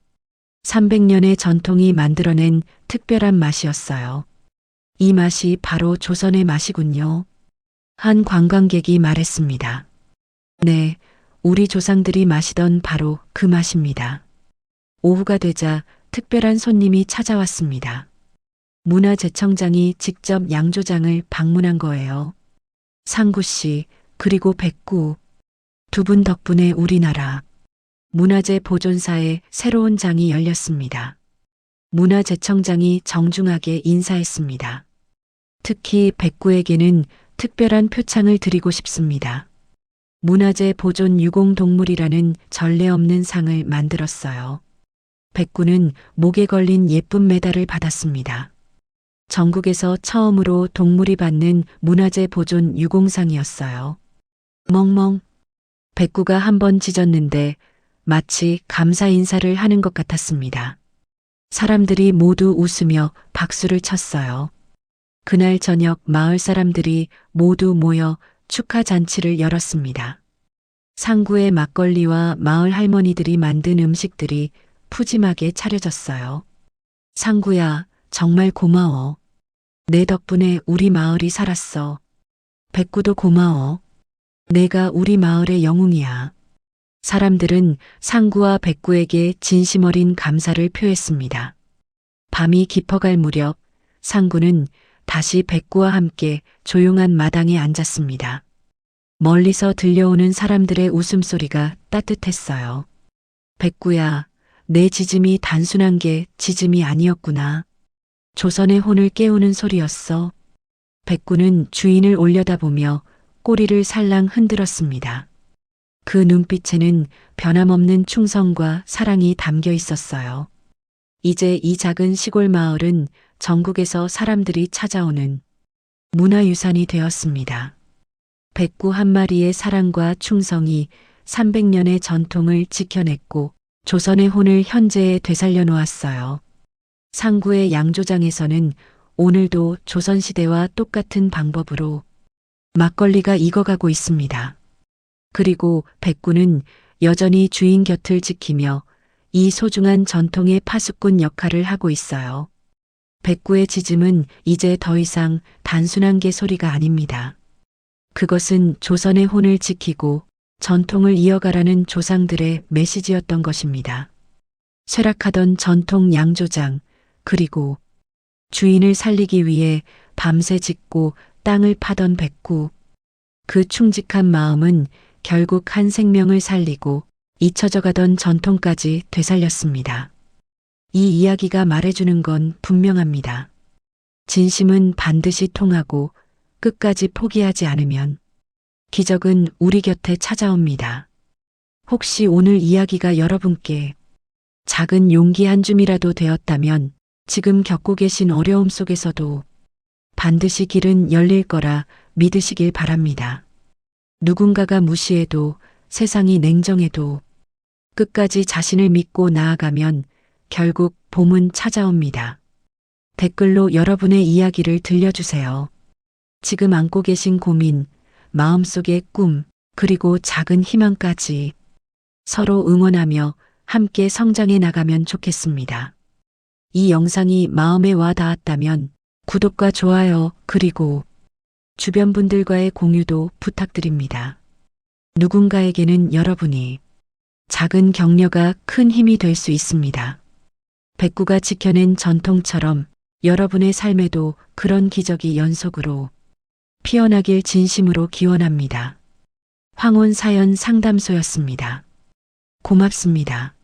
A: 300년의 전통이 만들어낸 특별한 맛이었어요. 이 맛이 바로 조선의 맛이군요. 한 관광객이 말했습니다. 네, 우리 조상들이 마시던 바로 그 맛입니다. 오후가 되자 특별한 손님이 찾아왔습니다. 문화재청장이 직접 양조장을 방문한 거예요. 상구 씨, 그리고 백구. 두 분 덕분에 우리나라 문화재 보존사의 새로운 장이 열렸습니다. 문화재청장이 정중하게 인사했습니다. 특히 백구에게는 특별한 표창을 드리고 싶습니다. 문화재 보존 유공동물이라는 전례 없는 상을 만들었어요. 백구는 목에 걸린 예쁜 메달을 받았습니다. 전국에서 처음으로 동물이 받는 문화재 보존 유공상이었어요. 멍멍. 백구가 한 번 짖었는데 마치 감사 인사를 하는 것 같았습니다. 사람들이 모두 웃으며 박수를 쳤어요. 그날 저녁 마을 사람들이 모두 모여 축하 잔치를 열었습니다. 상구의 막걸리와 마을 할머니들이 만든 음식들이 푸짐하게 차려졌어요. 상구야, 정말 고마워. 내 덕분에 우리 마을이 살았어. 백구도 고마워. 내가 우리 마을의 영웅이야. 사람들은 상구와 백구에게 진심 어린 감사를 표했습니다. 밤이 깊어갈 무렵 상구는 다시 백구와 함께 조용한 마당에 앉았습니다. 멀리서 들려오는 사람들의 웃음소리가 따뜻했어요. 백구야, 내 지짐이 단순한 게 지짐이 아니었구나. 조선의 혼을 깨우는 소리였어. 백구는 주인을 올려다보며 꼬리를 살랑 흔들었습니다. 그 눈빛에는 변함없는 충성과 사랑이 담겨 있었어요. 이제 이 작은 시골 마을은 전국에서 사람들이 찾아오는 문화유산이 되었습니다. 백구 한 마리의 사랑과 충성이 300년의 전통을 지켜냈고 조선의 혼을 현재에 되살려 놓았어요. 상구의 양조장에서는 오늘도 조선시대와 똑같은 방법으로 막걸리가 익어가고 있습니다. 그리고 백구는 여전히 주인 곁을 지키며 이 소중한 전통의 파수꾼 역할을 하고 있어요. 백구의 지짐은 이제 더 이상 단순한 개소리가 아닙니다. 그것은 조선의 혼을 지키고 전통을 이어가라는 조상들의 메시지였던 것입니다. 쇠락하던 전통 양조장, 그리고 주인을 살리기 위해 밤새 짓고 땅을 파던 백구. 그 충직한 마음은 결국 한 생명을 살리고 잊혀져 가던 전통까지 되살렸습니다. 이 이야기가 말해주는 건 분명합니다. 진심은 반드시 통하고 끝까지 포기하지 않으면 기적은 우리 곁에 찾아옵니다. 혹시 오늘 이야기가 여러분께 작은 용기 한 줌이라도 되었다면 지금 겪고 계신 어려움 속에서도 반드시 길은 열릴 거라 믿으시길 바랍니다. 누군가가 무시해도 세상이 냉정해도 끝까지 자신을 믿고 나아가면 결국 봄은 찾아옵니다. 댓글로 여러분의 이야기를 들려주세요. 지금 안고 계신 고민, 마음속의 꿈, 그리고 작은 희망까지 서로 응원하며 함께 성장해 나가면 좋겠습니다. 이 영상이 마음에 와 닿았다면 구독과 좋아요, 그리고 주변 분들과의 공유도 부탁드립니다. 누군가에게는 여러분이 작은 격려가 큰 힘이 될 수 있습니다. 백구가 지켜낸 전통처럼 여러분의 삶에도 그런 기적이 연속으로 피어나길 진심으로 기원합니다. 황혼 사연 상담소였습니다. 고맙습니다.